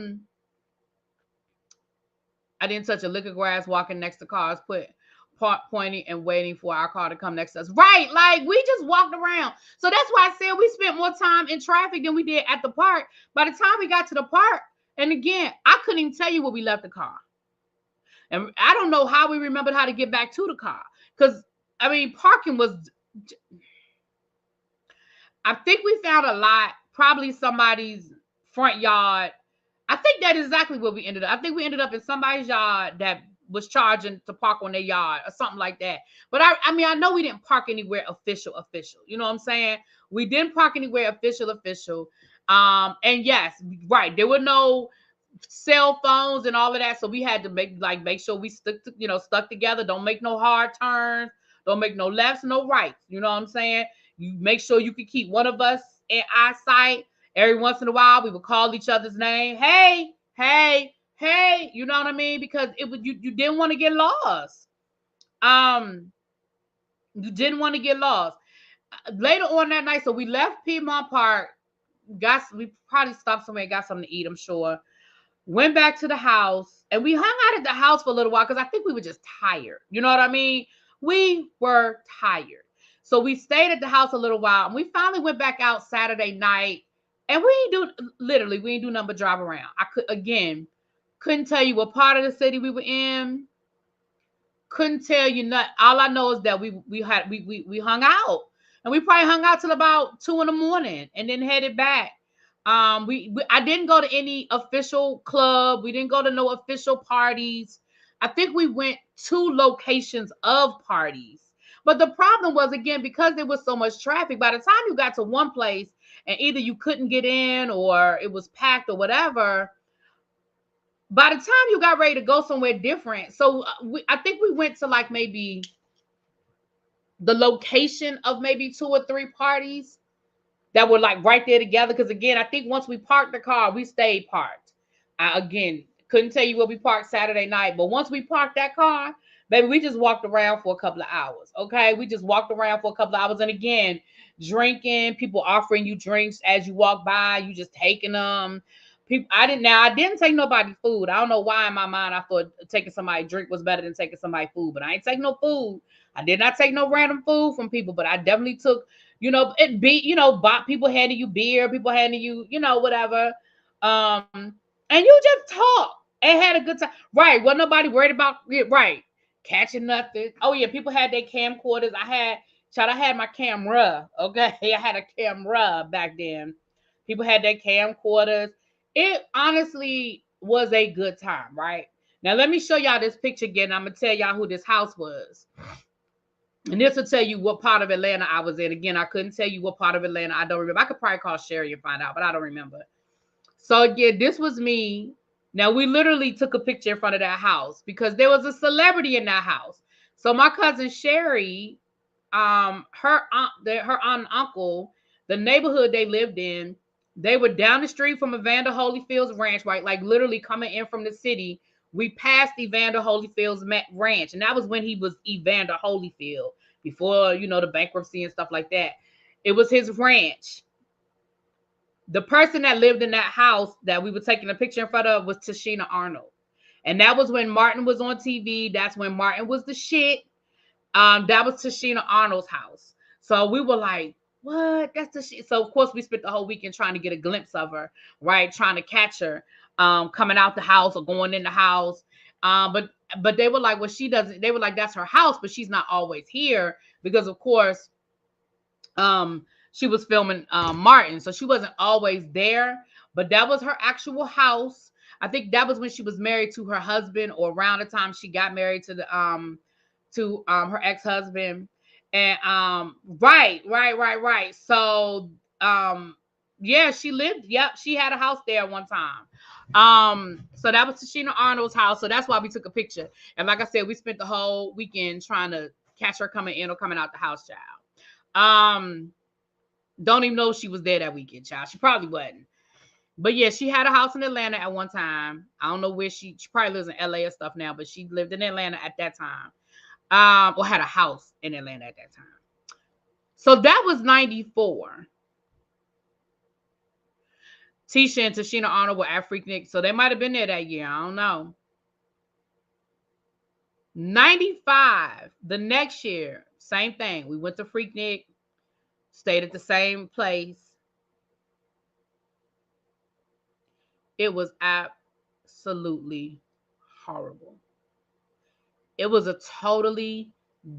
didn't touch a lick of grass walking next to cars, pointing and waiting for our car to come next to us. Right. Like we just walked around. So that's why I said we spent more time in traffic than we did at the park. By the time we got to the park, and again, I couldn't even tell you where we left the car. And I don't know how we remembered how to get back to the car. Because, I mean, parking was... I think we found a lot, probably somebody's front yard. I think that is exactly where we ended up. I think we ended up in somebody's yard that was charging to park on their yard or something like that. But I mean, I know we didn't park anywhere official. You know what I'm saying? We didn't park anywhere official. And yes, right. There were no cell phones and all of that. So we had to make sure we stuck together. Don't make no hard turns. Don't make no lefts, no rights. You know what I'm saying? You make sure you can keep one of us in eyesight. Every once in a while, we would call each other's name. Hey, hey, hey. You know what I mean? Because it was you didn't want to get lost. You didn't want to get lost. Later on that night, so we left Piedmont Park. We probably stopped somewhere and got something to eat, I'm sure. Went back to the house, and we hung out at the house for a little while because I think we were just tired. You know what I mean? We were tired. So we stayed at the house a little while, and we finally went back out Saturday night, and we ain't do nothing but drive around. Couldn't tell you what part of the city we were in. Couldn't tell you nothing. All I know is that we hung out, and we probably hung out till about 2 a.m. and then headed back. I didn't go to any official club. We didn't go to no official parties. I think we went 2 locations of parties. But the problem was, again, because there was so much traffic, by the time you got to one place and either you couldn't get in or it was packed or whatever, by the time you got ready to go somewhere different. So I think we went to like maybe the location of maybe 2 or 3 parties that were like right there together. Because again, I think once we parked the car, we stayed parked. Again, couldn't tell you where we parked Saturday night, but once we parked that car, baby, we just walked around for a couple of hours. Okay, we just walked around for a couple of hours, and again, drinking, people offering you drinks as you walk by, you just taking them. I didn't take nobody food. I don't know why in my mind I thought taking somebody drink was better than taking somebody food, but I ain't take no food. I did not take no random food from people, but I definitely took, people handing you beer, people handing you, whatever. And you just talk and had a good time. Right. Wasn't nobody worried about it. Right. Catching nothing. Oh, yeah. People had their camcorders. I had my camera. Okay. I had a camera back then. People had their camcorders. It honestly was a good time, right? Now, let me show y'all this picture again. I'm going to tell y'all who this house was. And this will tell you what part of Atlanta I was in. Again, I couldn't tell you what part of Atlanta. I don't remember. I could probably call Sherry and find out, but I don't remember. So, again, this was me. Now, we literally took a picture in front of that house because there was a celebrity in that house. So, my cousin Sherry, her aunt and uncle, the neighborhood they lived in, they were down the street from Evander Holyfield's ranch, right? Like literally coming in from the city. We passed Evander Holyfield's ranch, and that was when he was Evander Holyfield, before, the bankruptcy and stuff like that. It was his ranch. The person that lived in that house that we were taking a picture in front of was Tashina Arnold. And that was when Martin was on TV. That's when Martin was the shit. That was Tashina Arnold's house. So we were like, what? That's the shit. So of course we spent the whole weekend trying to get a glimpse of her, right? Trying to catch her coming out the house or going in the house. But they were like, well, she doesn't, they were like, that's her house, but she's not always here because of course she was filming Martin. So she wasn't always there, but that was her actual house. I think that was when she was married to her husband, or around the time she got married to the her ex-husband. And right. So yeah, she lived, she had a house there one time. So that was Tashina Arnold's house. So that's why we took a picture. And like I said, we spent the whole weekend trying to catch her coming in or coming out the house, child. Don't even know if she was there that weekend, child. She probably wasn't. But yeah, she had a house in Atlanta at one time. I don't know where she probably lives in LA or stuff now, but she lived in Atlanta at that time. Or had a house in Atlanta at that time. So that was 94. Tisha and Tashina Arnold were at FreakNik, so they might have been there that year. I don't know. 95, the next year, same thing. We went to FreakNik, stayed at the same place. It was absolutely horrible. It was a totally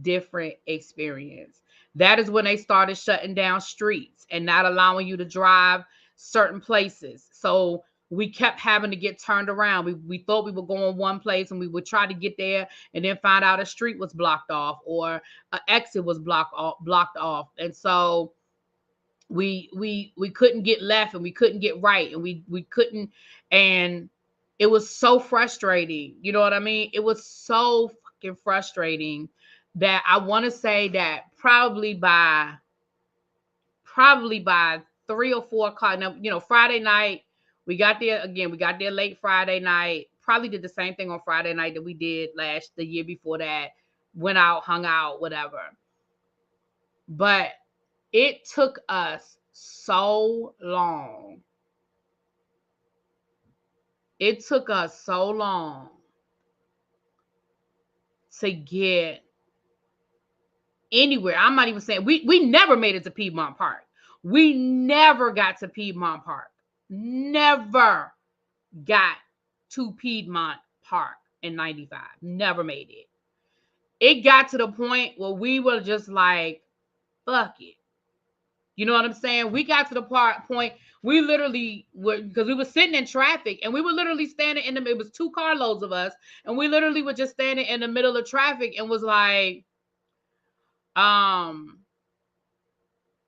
different experience. That is when they started shutting down streets and not allowing you to drive certain places. So we kept having to get turned around. We thought we were going one place and we would try to get there and then find out a street was blocked off or an exit was blocked off. And so we couldn't get left and we couldn't get right, and we couldn't, and it was so frustrating. You know what I mean? It was so fucking frustrating that I want to say that probably by 3 or 4 o'clock. Now, Friday night, we got there late Friday night, probably did the same thing on Friday night that we did the year before that, went out, hung out, whatever. But it took us so long. It took us so long to get anywhere. I'm not even saying we never made it to Piedmont Park. We never got to Piedmont Park. Never got to Piedmont Park in 95. Never made it. It got to the point where we were just like, fuck it. You know what I'm saying? We got to the point we literally were, because we were sitting in traffic and we were literally standing it was 2 carloads of us, and we literally were just standing in the middle of traffic and was like,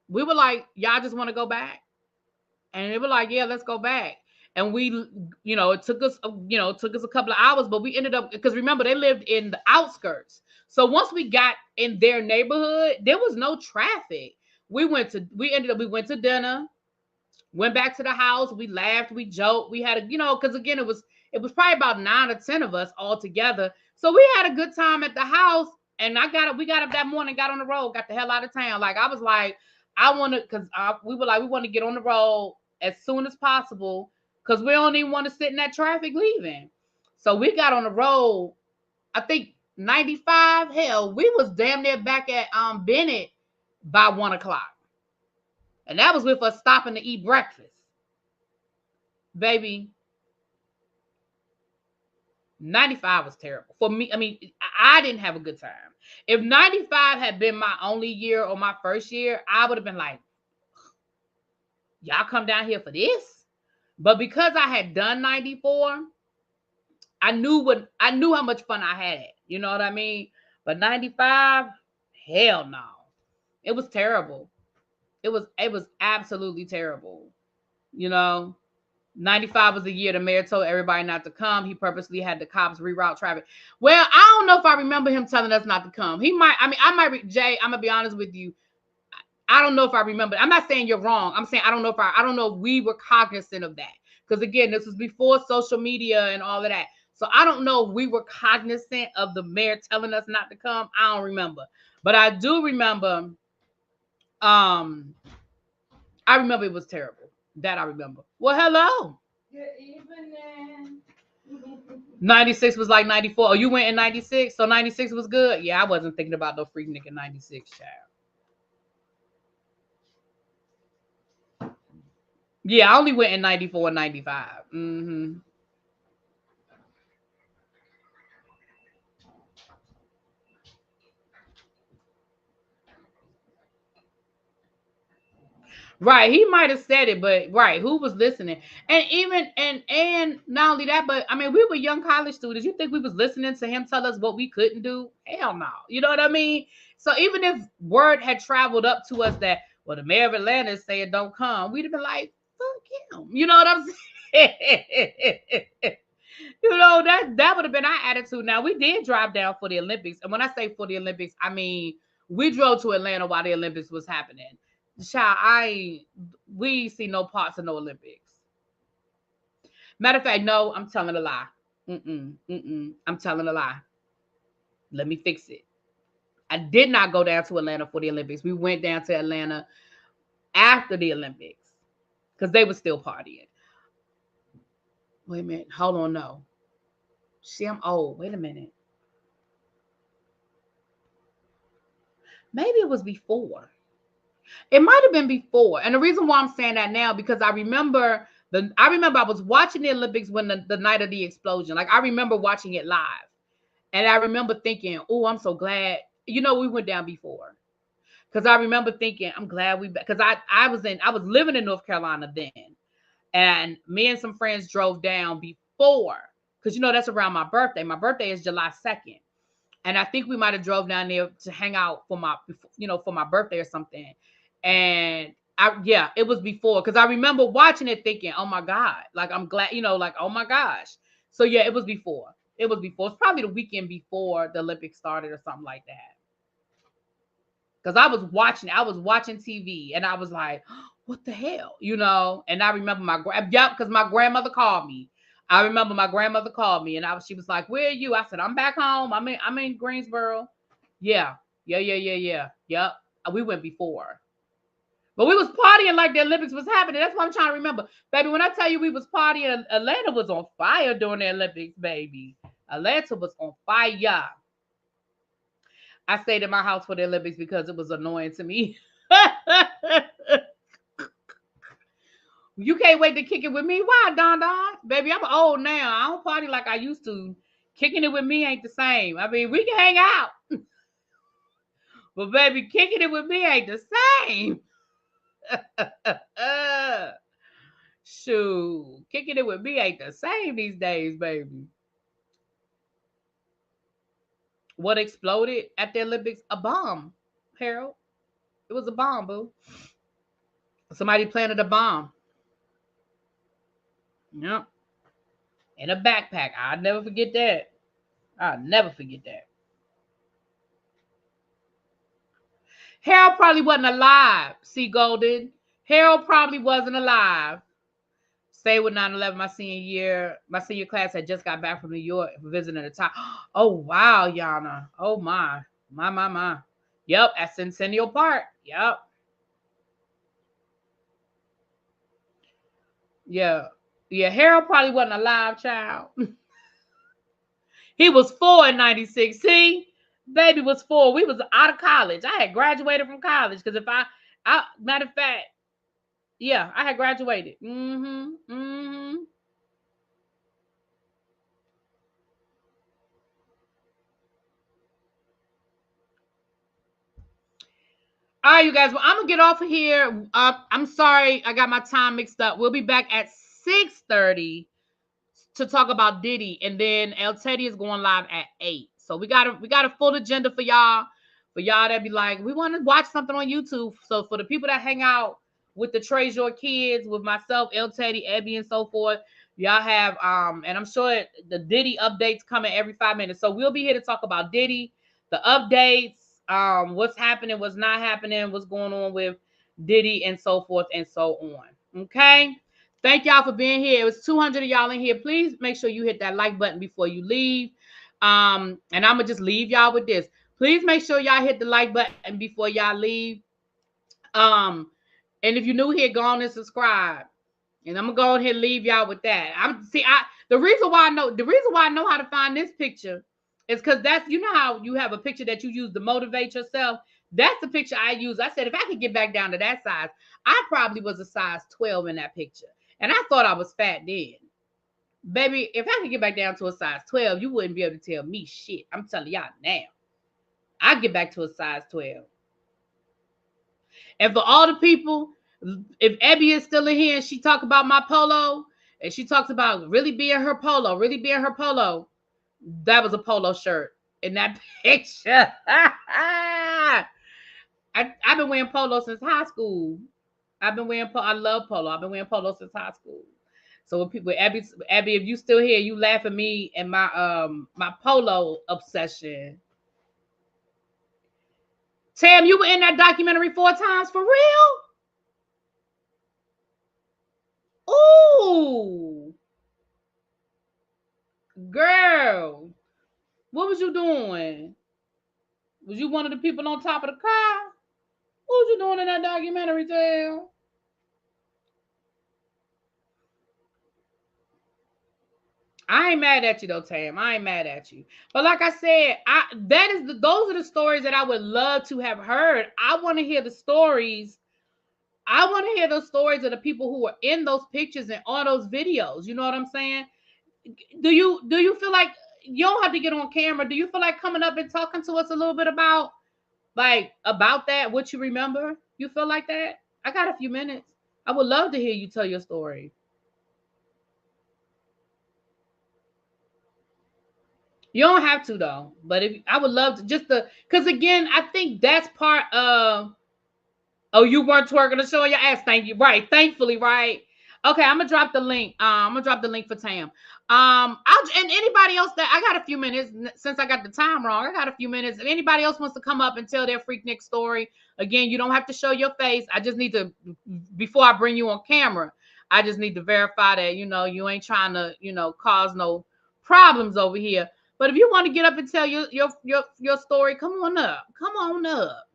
we were like, y'all just want to go back? And they were like, yeah, let's go back. And we, it took us a couple of hours, but we ended up, because remember, they lived in the outskirts. So once we got in their neighborhood, there was no traffic. We went to dinner, went back to the house. We laughed, we joked. We had because again, it was probably about 9 or 10 of us all together. So we had a good time at the house. And we got up that morning, got on the road, got the hell out of town. Like, I was like, we want to get on the road as soon as possible because we don't even want to sit in that traffic leaving. So we got on the road. I think 95. Hell, we was damn near back at Bennett by 1 o'clock, and that was with us stopping to eat breakfast, baby. 95 was terrible for me. I mean, I didn't have a good time. If 95 had been my only year or my first year, I would have been like, y'all come down here for this. But because I had done 94, I knew how much fun I had. You know what I mean? But 95, hell no. It was terrible. It was absolutely terrible. You know, 95 was the year the mayor told everybody not to come. He purposely had the cops reroute traffic. Well, I don't know if I remember him telling us not to come. He might, I might, Jay, I'm gonna be honest with you. I don't know if I remember. I'm not saying you're wrong. I'm saying I don't know if we were cognizant of that. Because again, this was before social media and all of that. So I don't know if we were cognizant of the mayor telling us not to come. I don't remember. But I do remember, I remember it was terrible. That I remember. Well, hello. Good evening. 96 was like 94. Oh, you went in 96? So 96 was good? Yeah, I wasn't thinking about no FreakNik in 96, child. Yeah, I only went in 94 and 95. Mm-hmm. Right, he might have said it, but right, who was listening? And even and not only that, but I mean, we were young college students. You think we was listening to him tell us what we couldn't do? Hell no. You know what I mean? So even if word had traveled up to us that, well, the mayor of Atlanta is saying don't come, we'd have been like, fuck him. You know what I'm saying? You know, that would have been our attitude. Now we did drive down for the Olympics, and when I say for the Olympics, I mean we drove to Atlanta while the Olympics was happening. Child, we see no parts of no Olympics. Matter of fact, no, I'm telling a lie. I'm telling a lie. Let me fix it. I did not go down to Atlanta for the Olympics. We went down to Atlanta after the Olympics because they were still partying. Wait a minute. Hold on. No. See, I'm old. Wait a minute. Maybe it was before. It might have been before. And the reason why I'm saying that now, because I remember I was watching the Olympics when the night of the explosion. Like I remember watching it live. And I remember thinking, oh, I'm so glad. You know, we went down before. Because I remember thinking, I'm glad we because I was living in North Carolina then. And me and some friends drove down before. Because you know, that's around my birthday. My birthday is July 2nd. And I think we might have drove down there to hang out for my birthday or something. And yeah, it was before because I remember watching it thinking, oh my God, like I'm glad, like, oh my gosh. So yeah, it was before. It was before. It's probably the weekend before the Olympics started or something like that. Because I was watching TV and I was like, what the hell? And I remember because my grandmother called me. I remember my grandmother called me and she was like, where are you? I said, I'm back home. I'm in Greensboro. Yeah. Yep. We went before. But we was partying like the Olympics was happening. That's what I'm trying to remember. Baby, when I tell you we was partying, Atlanta was on fire during the Olympics, baby. Atlanta was on fire. I stayed in my house for the Olympics because it was annoying to me. You can't wait to kick it with me. Why, Don Don? Baby, I'm old now. I don't party like I used to. Kicking it with me ain't the same. I mean, we can hang out. But baby, kicking it with me ain't the same. Shoot. Kicking it with me ain't the same these days, baby. What exploded at the Olympics? A bomb, Harold. It was a bomb, boo. Somebody planted a bomb. Yep. In a backpack. I'll never forget that. I'll never forget that. Harold probably wasn't alive. See, Golden. Harold probably wasn't alive. Stay with 9/11 my senior year. My senior class had just got back from New York visiting the top. Oh, wow, Yana. Oh, my. My. Yep, at Centennial Park. Yep. Yeah. Yeah, Harold probably wasn't a live child. He was 4 in 96. See? Baby was 4. We was out of college. I had graduated from college. Because if matter of fact, yeah, I had graduated. right, you guys. Well, I'm gonna get off of here. I'm sorry, I got my time mixed up. We'll be back at 6:30 to talk about Diddy, and then El Teddy is going live at 8. So we got a full agenda for y'all. For y'all that be like, we want to watch something on YouTube. So for the people that hang out with the Treasure kids, with myself, El Teddy, Ebby, and so forth, y'all have and I'm sure the Diddy updates coming every 5 minutes. So we'll be here to talk about Diddy, the updates, what's happening, what's not happening, what's going on with Diddy, and so forth and so on. Okay. Thank y'all for being here. It was 200 of y'all in here. Please make sure you hit that like button before you leave. And I'm gonna just leave y'all with this. Please make sure y'all hit the like button before y'all leave. Um, and if you're new here, go on and subscribe. And I'm gonna go ahead and leave y'all with that. The reason why I know how to find this picture is because that's, you know how you have a picture that you use to motivate yourself. That's the picture I use. I said if I could get back down to that size, I probably was a size 12 in that picture. And I thought I was fat then. Baby, if I could get back down to a size 12, you wouldn't be able to tell me shit. I'm telling y'all now. I get back to a size 12. And for all the people, if Abby is still in here and she talk about my polo, and she talks about really being her polo, that was a polo shirt in that picture. I've been wearing polo since high school. I love polo. I've been wearing polo since high school. So when people, Abby, if you still here, you laugh at me and my polo obsession. Tam, you were in that documentary 4 times for real? Ooh, girl, what was you doing? Was you one of the people on top of the car? What was you doing in that documentary, Tam? I ain't mad at you though, Tam. I ain't mad at you. But like I said, those are the stories that I would love to have heard. I want to hear the stories. I want to hear those stories of the people who were in those pictures and all those videos. You know what I'm saying? Do you feel like you don't have to get on camera? Do you feel like coming up and talking to us a little bit about that? What you remember? You feel like that? I got a few minutes. I would love to hear you tell your story. You don't have to though, but if I would love to because again, I think that's part of. Oh, you weren't twerking to show your ass. Thank you. Right. Thankfully, right. Okay, I'm gonna drop the link. I'm gonna drop the link for Tam. And anybody else that I got a few minutes since I got the time wrong. I got a few minutes. If anybody else wants to come up and tell their FreakNik story, again, you don't have to show your face. I just need to, before I bring you on camera, I just need to verify that you ain't trying to cause no problems over here. But if you want to get up and tell your story, come on up. Come on up.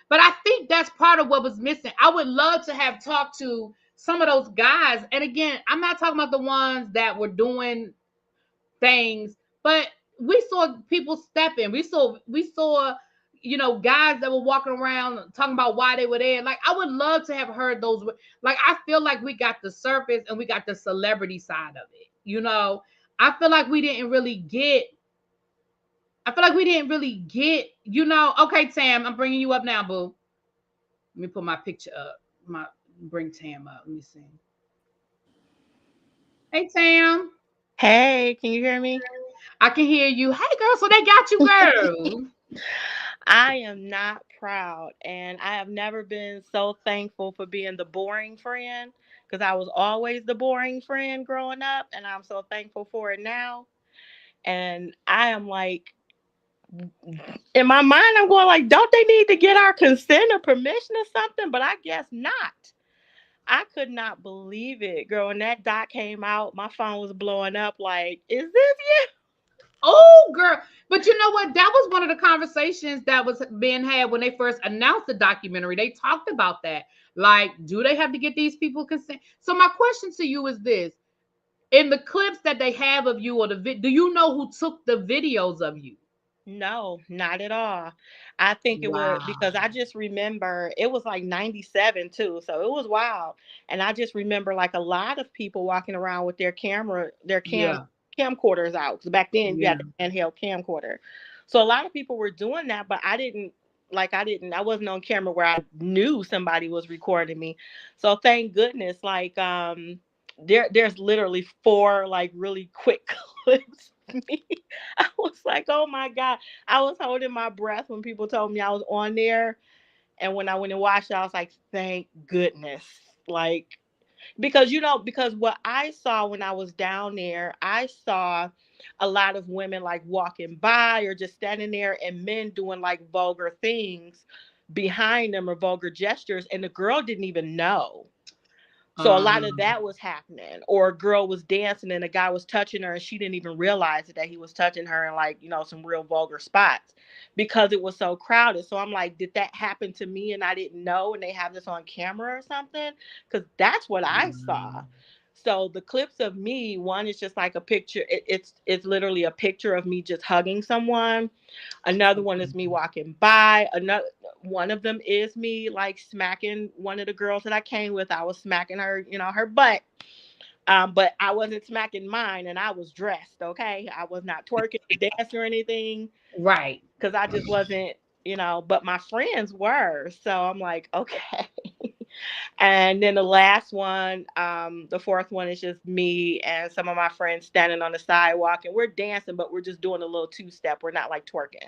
But I think that's part of what was missing. I would love to have talked to some of those guys. And again, I'm not talking about the ones that were doing things, but we saw people stepping. We saw guys that were walking around talking about why they were there. Like I would love to have heard those. Like I feel like we got the surface and we got the celebrity side of it. I feel like we didn't really get. Okay, Tam, I'm bringing you up now, boo. Let me put my picture up. Bring Tam up. Let me see. Hey, Tam. Hey, can you hear me? I can hear you. Hey, girl. So they got you, girl. I am not proud, and I have never been so thankful for being the boring friend because I was always the boring friend growing up, and I'm so thankful for it now. And I am like, in my mind, I'm going like, don't they need to get our consent or permission or something? But I guess not. I could not believe it, girl. When that doc came out, my phone was blowing up. Like, is this you? Oh, girl. But you know what? That was one of the conversations that was being had when they first announced the documentary. They talked about that. Like, do they have to get these people consent? So my question to you is this. In the clips that they have of you, or do you know who took the videos of you? No, not at all. I think it was because Wow. I just remember it was like 97 too. So it was wild. And I just remember like a lot of people walking around with their Yeah. camcorders out. 'Cause back then you Yeah. had the handheld camcorder. So a lot of people were doing that, but I didn't like I wasn't on camera where I knew somebody was recording me. So thank goodness, like there's literally 4 like really quick clips of me. I was like, oh my God. I was holding my breath when people told me I was on there. And when I went and watched it, I was like, thank goodness. Like, because what I saw when I was down there, I saw a lot of women like walking by or just standing there, and men doing like vulgar things behind them or vulgar gestures, and the girl didn't even know. So a lot of that was happening. Or a girl was dancing and a guy was touching her and she didn't even realize that he was touching her in, like, some real vulgar spots because it was so crowded. So I'm like, did that happen to me and I didn't know, and they have this on camera or something? Because that's what I saw. So the clips of me, one is just like a picture. It's literally a picture of me just hugging someone. Another one is me walking by. Another one of them is me like smacking one of the girls that I came with. I was smacking her, her butt. But I wasn't smacking mine, and I was dressed. Okay, I was not twerking or dancing or anything, Right. because I just wasn't. But my friends were. So I'm like, okay. And then the last one, the fourth one, is just me and some of my friends standing on the sidewalk, and we're dancing, but we're just doing a little 2-step. We're not like twerking.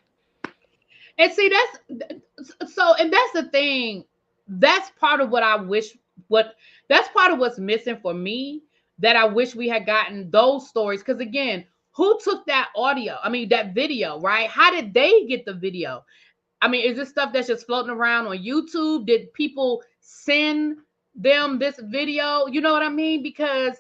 And see, and that's the thing. That's part of what I wish. That's part of what's missing for me. That I wish we had gotten those stories. Because again, who took that audio? I mean, that video, right? How did they get the video? I mean, is this stuff that's just floating around on YouTube? Did people send them this video? You know what I mean? Because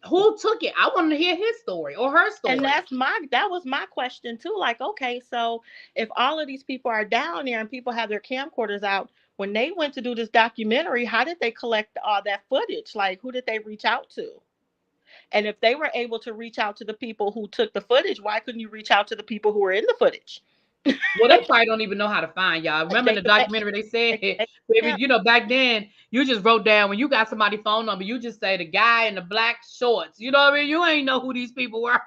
who took it? I want to hear his story or her And story. that was my question too. Like, okay, so if all of these people are down there and people have their camcorders out, when they went to do this documentary, how did they collect all that footage? Like, who did they reach out to? And if they were able to reach out to the people who took the footage, why couldn't you reach out to the people who were in the footage? Well, they probably don't even know how to find y'all. Remember in the documentary they said, baby, back then you just wrote down when you got somebody's phone number, you just say the guy in the black shorts. You know what I mean? You ain't know who these people were.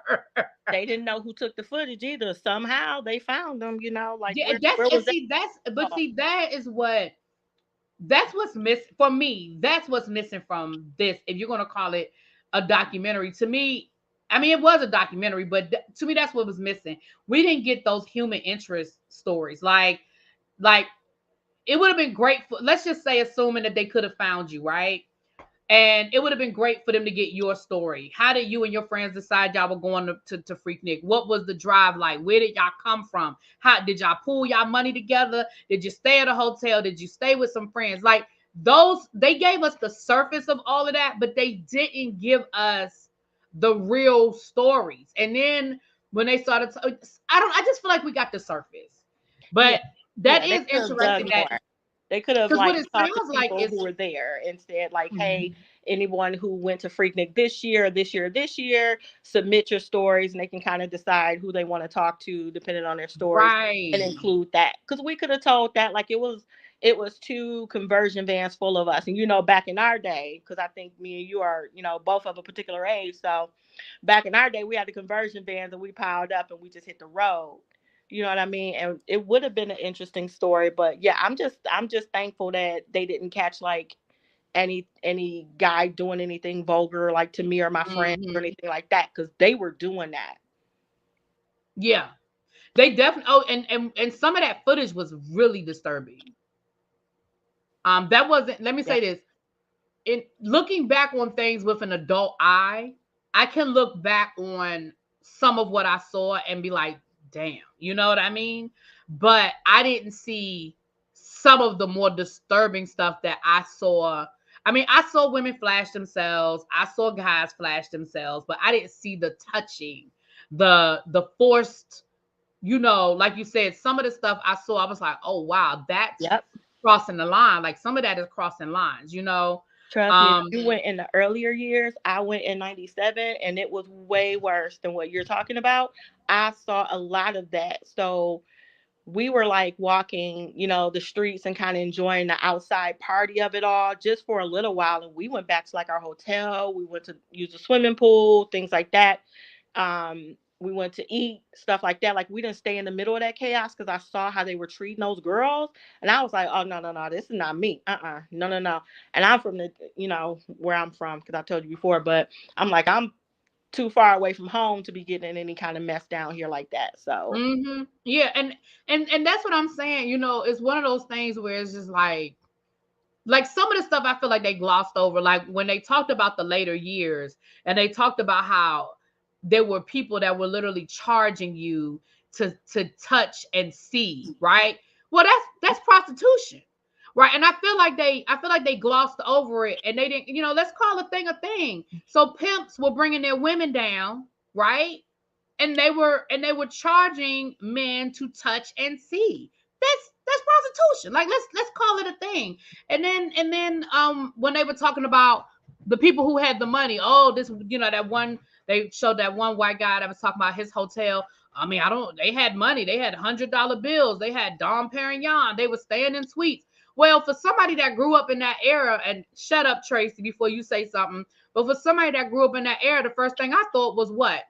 They didn't know who took the footage either. Somehow they found them. Like, Yeah, where was that? that's what's missing for me. That's what's missing from this. If you're gonna call it a documentary, to me, I mean, it was a documentary, but to me, that's what was missing. We didn't get those human interest stories. Like it would have been great for, let's just say, assuming that they could have found you, right? And it would have been great for them to get your story. How did you and your friends decide y'all were going to FreakNik? What was the drive like? Where did y'all come from? How did y'all pool y'all money together? Did you stay at a hotel? Did you stay with some friends? Like those, they gave us the surface of all of that, but they didn't give us the real stories. And then when they started, I just feel like we got the surface. But that is interesting that they could have because what like it talked to sounds like people is who were there and said like, hey, anyone who went to FreakNik this year, submit your stories, and they can kind of decide who they want to talk to depending on their stories, right, and include that. Because we could have told that like it was 2 conversion vans full of us. And back in our day, because I think me and you are both of a particular age, so back in our day we had the conversion vans and we piled up and we just hit the road. You know what I mean? And it would have been an interesting story. But yeah, I'm just thankful that they didn't catch like any guy doing anything vulgar like to me or my friends or anything like that, because they were doing that. Yeah, they definitely. Oh, and some of that footage was really disturbing. That wasn't. Let me say this. In looking back on things with an adult eye, I can look back on some of what I saw and be like, damn, you know what I mean? But I didn't see some of the more disturbing stuff that I saw. I mean, I saw women flash themselves, I saw guys flash themselves, but I didn't see the touching, the forced, like you said, some of the stuff I saw, I was like, oh wow, that's crossing the line. Like some of that is crossing lines. Trust me, you went in the earlier years. I went in 97 and it was way worse than what you're talking about. I saw a lot of that. So we were like walking, the streets and kind of enjoying the outside party of it all just for a little while. And we went back to like our hotel. We went to use the swimming pool, things like that. we went to eat, stuff like that. Like, we didn't stay in the middle of that chaos because I saw how they were treating those girls. And I was like, oh, no, no, no, this is not me. No, no, no. And I'm from the, where I'm from, because I told you before, but I'm like, I'm too far away from home to be getting in any kind of mess down here like that. So, Yeah. And that's what I'm saying. It's one of those things where it's just like some of the stuff I feel like they glossed over, like when they talked about the later years and they talked about how there were people that were literally charging you to touch and see, right? Well, that's prostitution, right? And I feel like they glossed over it and they didn't, let's call a thing. So pimps were bringing their women down, right? And they were charging men to touch and see. That's prostitution. Like let's call it a thing. And then when they were talking about the people who had the money, oh, this that one, they showed that one white guy that was talking about his hotel. I mean, they had money. They had $100 bills. They had Dom Perignon. They were staying in suites. Well, for somebody that grew up in that era, and shut up, Tracy, before you say something, but for somebody that grew up in that era, the first thing I thought was what?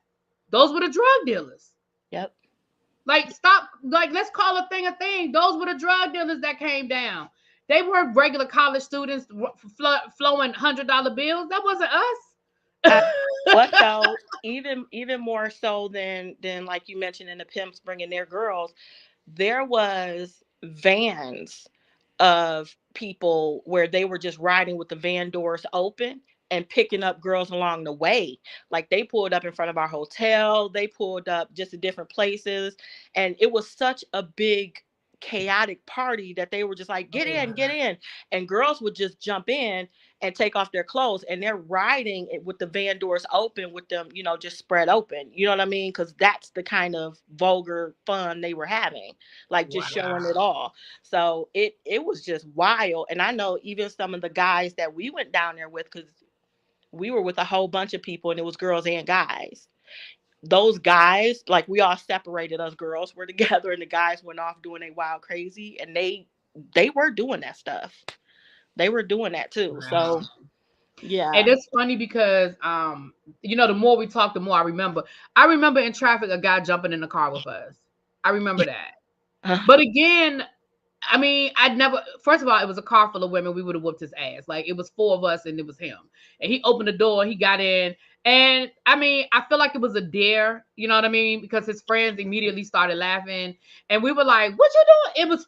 Those were the drug dealers. yep. Like, stop. Like, let's call a thing. Those were the drug dealers that came down. They weren't regular college students flowing $100 bills. That wasn't us. What though? Even more so than like you mentioned in the pimps bringing their girls, there was vans of people where they were just riding with the van doors open and picking up girls along the way. Like, they pulled up in front of our hotel, they pulled up just at different places, and it was such a big chaotic party that they were just like, get in, and girls would just jump in and take off their clothes, and they're riding it with the van doors open, with them, just spread open. You know what I mean? Because that's the kind of vulgar fun they were having, like just showing it all. So it was just wild. And I know even some of the guys that we went down there with, because we were with a whole bunch of people and it was girls and guys. Those guys, like, we all separated. Us girls were together and the guys went off doing a wild crazy, and they were doing that stuff. They were doing that too. Wow. So yeah. And it's funny because the more we talk, the more I remember. I remember in traffic a guy jumping in the car with us. I remember that. But again, I mean, first of all, it was a car full of women. We would have whooped his ass. Like, it was 4 of us and it was him. And he opened the door, he got in. And I mean, I feel like it was a dare, you know what I mean? Because his friends immediately started laughing. And we were like, what you doing?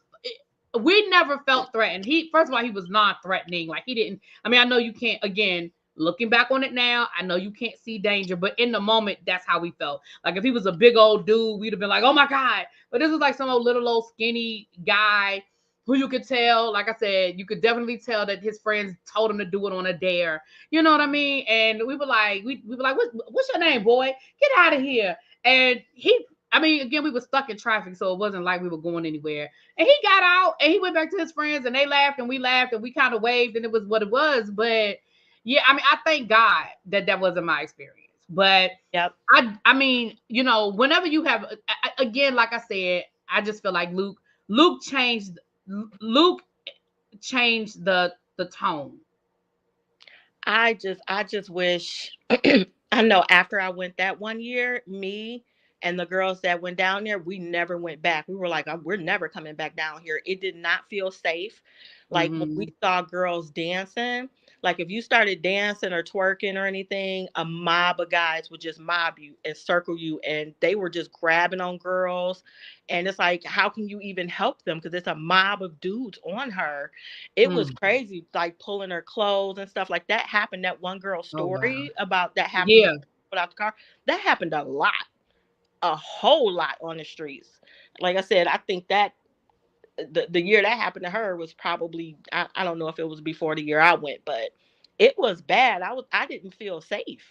We never felt threatened. First of all, he was non-threatening. Like, he didn't, I mean, I know you can't, again, looking back on it now, I know you can't see danger, but in the moment, that's how we felt. Like, if he was a big old dude, we'd have been like, oh my God. But this was like some little old skinny guy who you could tell, like I said, you could definitely tell that his friends told him to do it on a dare. You know what I mean? And we were like, what's your name, boy? Get out of here. And again, we were stuck in traffic, so it wasn't like we were going anywhere. And he got out and he went back to his friends and they laughed and we laughed and we kind of waved and it was what it was. But yeah, I mean, I thank God that wasn't my experience. But yep. I mean, whenever you have, again, like I said, I just feel like Luke changed the tone. I just wish I know after I went that one year, me and the girls that went down there, we never went back. We were like, we're never coming back down here. It did not feel safe. Like, when we saw girls dancing, like, if you started dancing or twerking or anything, a mob of guys would just mob you and circle you, and they were just grabbing on girls. And it's like, how can you even help them? Because it's a mob of dudes on her. It was crazy, like pulling her clothes and stuff like that. Happened. That one girl's story about that happened without the car. That happened a whole lot on the streets. Like I said, I think that the year that happened to her was probably, I don't know if it was before the year I went, but it was bad. I didn't feel safe.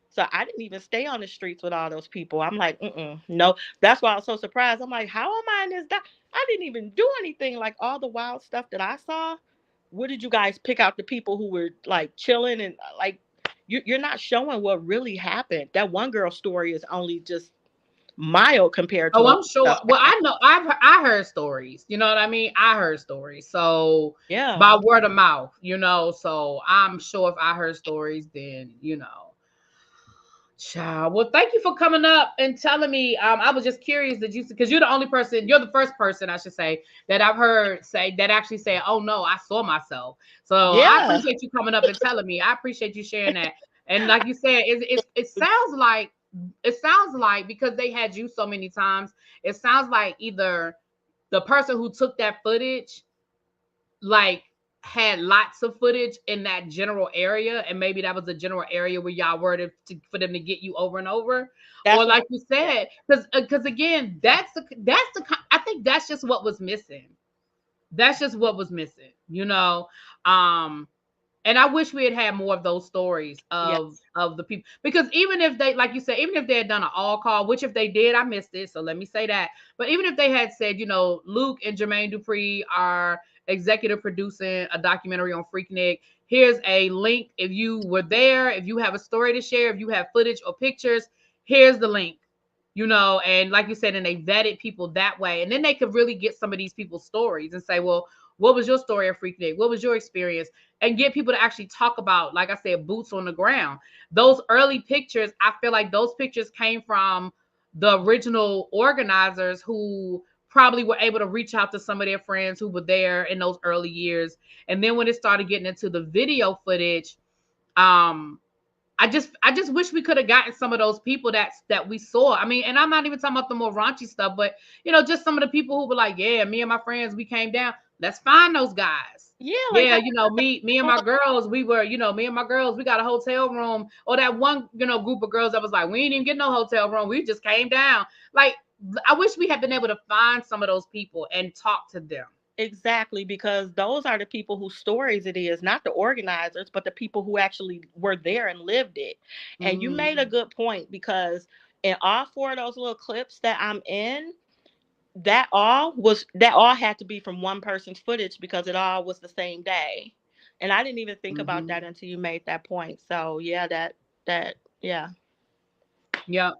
So I didn't even stay on the streets with all those people. I'm like, no. That's why I was so surprised. I'm like, how am I in this? I didn't even do anything. Like, all the wild stuff that I saw. Where did you guys pick out the people who were like chilling and like, you're not showing what really happened. That one girl's story is only just mild compared to I'm sure. Well, I know I heard stories, you know what I mean? I heard stories. So yeah, by word of mouth, so I'm sure if I heard stories, then Child. Well, thank you for coming up and telling me. I was just curious that because you're the only person, you're the first person, I should say, that I've heard say that actually say, "Oh no, I saw myself." So I Yeah. appreciate you coming up and telling me. I appreciate you sharing that. And like you said, it sounds like because they had you so many times, it sounds like either the person who took that footage like had lots of footage in that general area, and maybe that was the general area where y'all were for them to get you over and over, or That's what like you said, because again, I think that's just what was missing. That's just what was missing, you know. Um, and I wish we had had more of those stories yes. of the people, because even if they, like you said, even if they had done an all call, which if they did, I missed it, so let me say that. But even if they had said, Luke and Jermaine Dupree are executive producing a documentary on FreakNik. Here's a link. If you were there, if you have a story to share, if you have footage or pictures, here's the link. And like you said, and they vetted people that way, and then they could really get some of these people's stories and say, well, what was your story at FreakNik? What was your experience? And get people to actually talk about, like I said, boots on the ground. Those early pictures, I feel like those pictures came from the original organizers who probably were able to reach out to some of their friends who were there in those early years. And then when it started getting into the video footage, um, I just wish we could have gotten some of those people that we saw. I mean, and I'm not even talking about the more raunchy stuff, but just some of the people who were like, yeah, me and my friends, we came down. Let's find those guys. Yeah, like Yeah, me and my girls, we were, me and my girls, we got a hotel room. Or that one, group of girls that was like, we didn't even get no hotel room. We just came down. Like, I wish we had been able to find some of those people and talk to them. exactly, because those are the people whose stories it is, not the organizers, but the people who actually were there and lived it. And you made a Mm-hmm. good point, because in all four of those little clips that I'm in, that all had to be from one person's footage, because it all was the same day. And I didn't even think about Mm-hmm. that until you made that point. So yeah, that yeah. Yep.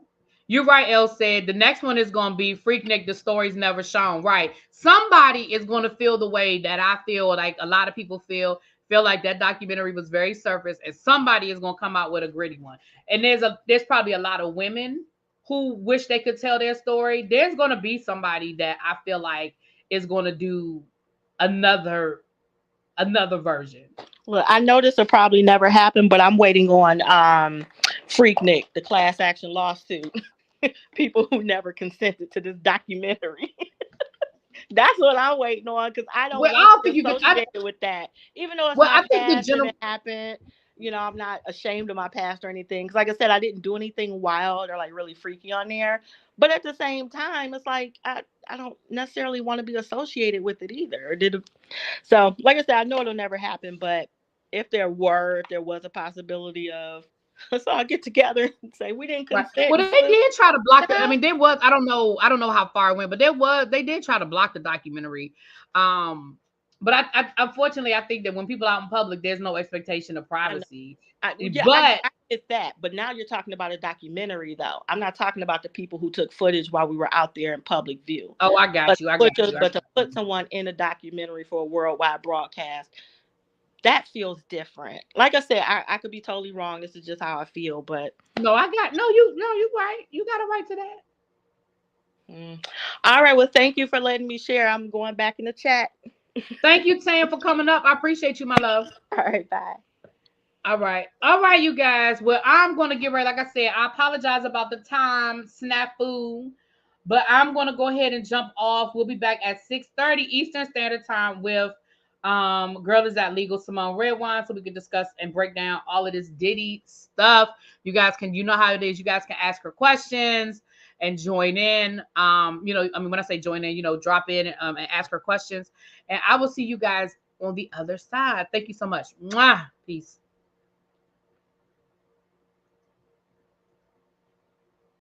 You're right, Elle said. The next one is going to be FreakNik, the stories never shown. Right. Somebody is going to feel the way that I feel, like a lot of people feel like that documentary was very surface, and somebody is going to come out with a gritty one. And there's probably a lot of women who wish they could tell their story. There's going to be somebody that I feel like is going to do another version. Look, I know this will probably never happen, but I'm waiting on FreakNik, the class action lawsuit. People who never consented to this documentary. That's what I'm waiting on, because I don't Well, I want don't to think be you can. associated with that. Even though it's Well, my I think the past and general. it happened, I'm not ashamed of my past or anything. Because, like I said, I didn't do anything wild or like really freaky on there. But at the same time, it's like I don't necessarily want to be associated with it either. So, like I said, I know it'll never happen. But if there was a possibility of, let's all get together and say we didn't Right. consent. Well, And they did try to block it. I yeah, mean, there was. I don't know how far it went, but they did try to block the documentary. Um, but I unfortunately, I think that when people out in public, there's no expectation of I know. privacy. Yeah, But I get that, but now you're talking about a documentary, though. I'm not talking about the people who took footage while we were out there in public view. oh, I got you. I got you. I But to got put you. someone in a documentary for a worldwide broadcast, that feels different. Like I said, I could be totally wrong. This is just how I feel, but No, I got no. You right. You got a right to that. mm. All right. Well, thank you for letting me share. I'm going back in the chat. Thank you, Tam, for coming up. I appreciate you, my love. All right. Bye. All right, you guys. Well, I'm gonna get ready. Like I said, I apologize about the time snafu, but I'm gonna go ahead and jump off. We'll be back at 6:30 Eastern Standard Time with Girl Is That Legal, Simone Redwine, so we can discuss and break down all of this Diddy stuff. You guys can, you know how it is. You guys can ask her questions and join in. I mean, when I say join in, drop in and ask her questions. And I will see you guys on the other side. Thank you so much. Mwah. Peace.